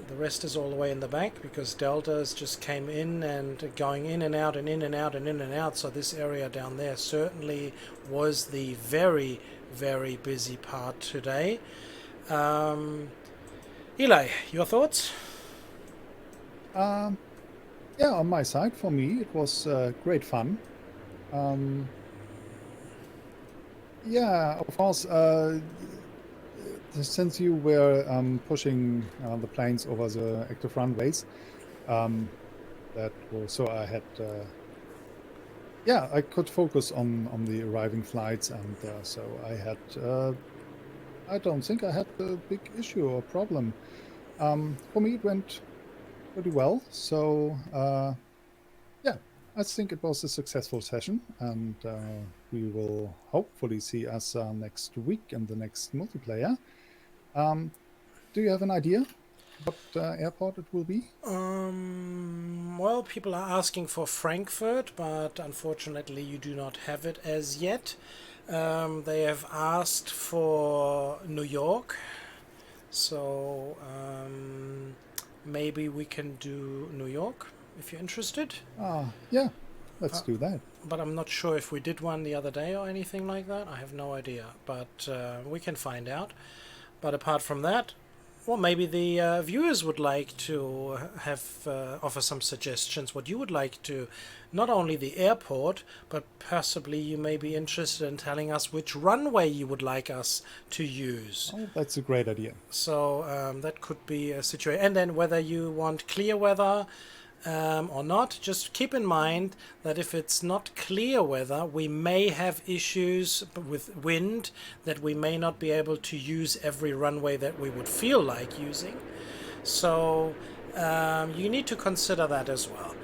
The rest is all the way in the back because Deltas just came in and going in and out and in and out and in and out. So this area down there certainly was the very, very busy part today. Eli, your thoughts? Yeah, on my side, for me, it was great fun. Yeah, of course, since you were pushing the planes over the active runways, that was so I had, yeah, I could focus on the arriving flights, and so I had, I don't think I had a big issue or problem. For me, it went pretty well. So, yeah, I think it was a successful session, and we will hopefully see us next week in the next multiplayer. Do you have an idea what airport it will be? Well, people are asking for Frankfurt, but unfortunately you do not have it as yet. They have asked for New York, so maybe we can do New York if you're interested. Yeah, let's do that. But I'm not sure if we did one the other day or anything like that. I have no idea, but we can find out. But apart from that, well, maybe the viewers would like to have offer some suggestions what you would like to, not only the airport, but possibly you may be interested in telling us which runway you would like us to use. Oh, that's a great idea. So that could be a situation. And then whether you want clear weather, or not, just keep in mind that if it's not clear weather, we may have issues with wind, that we may not be able to use every runway that we would feel like using. So you need to consider that as well.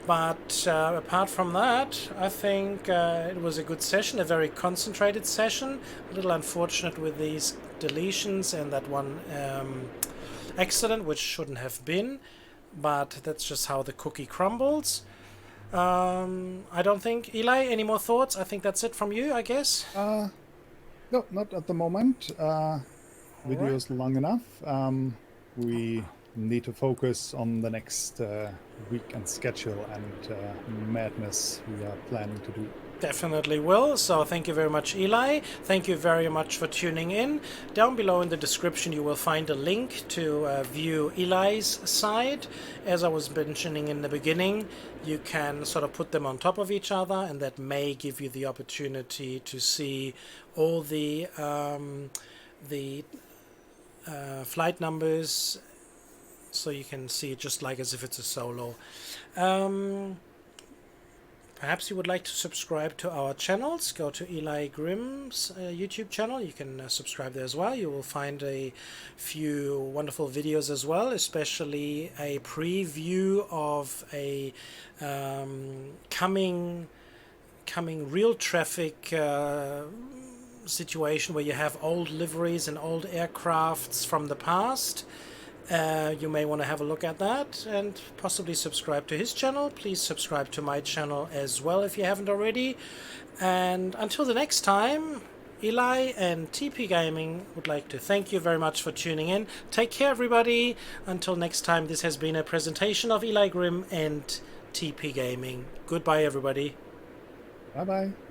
But apart from that, I think it was a good session, a very concentrated session. A little unfortunate with these deletions and that one accident, which shouldn't have been. But that's just how the cookie crumbles. I don't think, Eli, any more thoughts? I think that's it from you, I guess. No, not at the moment. Video is long enough. We need to focus on the next weekend schedule and madness we are planning to do. Definitely will. So thank you very much, Eli. Thank you very much for tuning in. Down below in the description you will find a link to view Eli's side. As I was mentioning in the beginning, you can sort of put them on top of each other, and that may give you the opportunity to see all the flight numbers, so you can see it just like as if it's a solo. Perhaps you would like to subscribe to our channels. Go to EliGrim's YouTube channel. You can subscribe there as well. You will find a few wonderful videos as well, especially a preview of a coming real traffic situation where you have old liveries and old aircrafts from the past. You may want to have a look at that and possibly subscribe to his channel. Please subscribe to my channel as well if you haven't already. And until the next time, Eli and TP Gaming would like to thank you very much for tuning in. Take care, everybody. Until next time, this has been a presentation of EliGrim and TP Gaming. Goodbye, everybody. Bye-bye.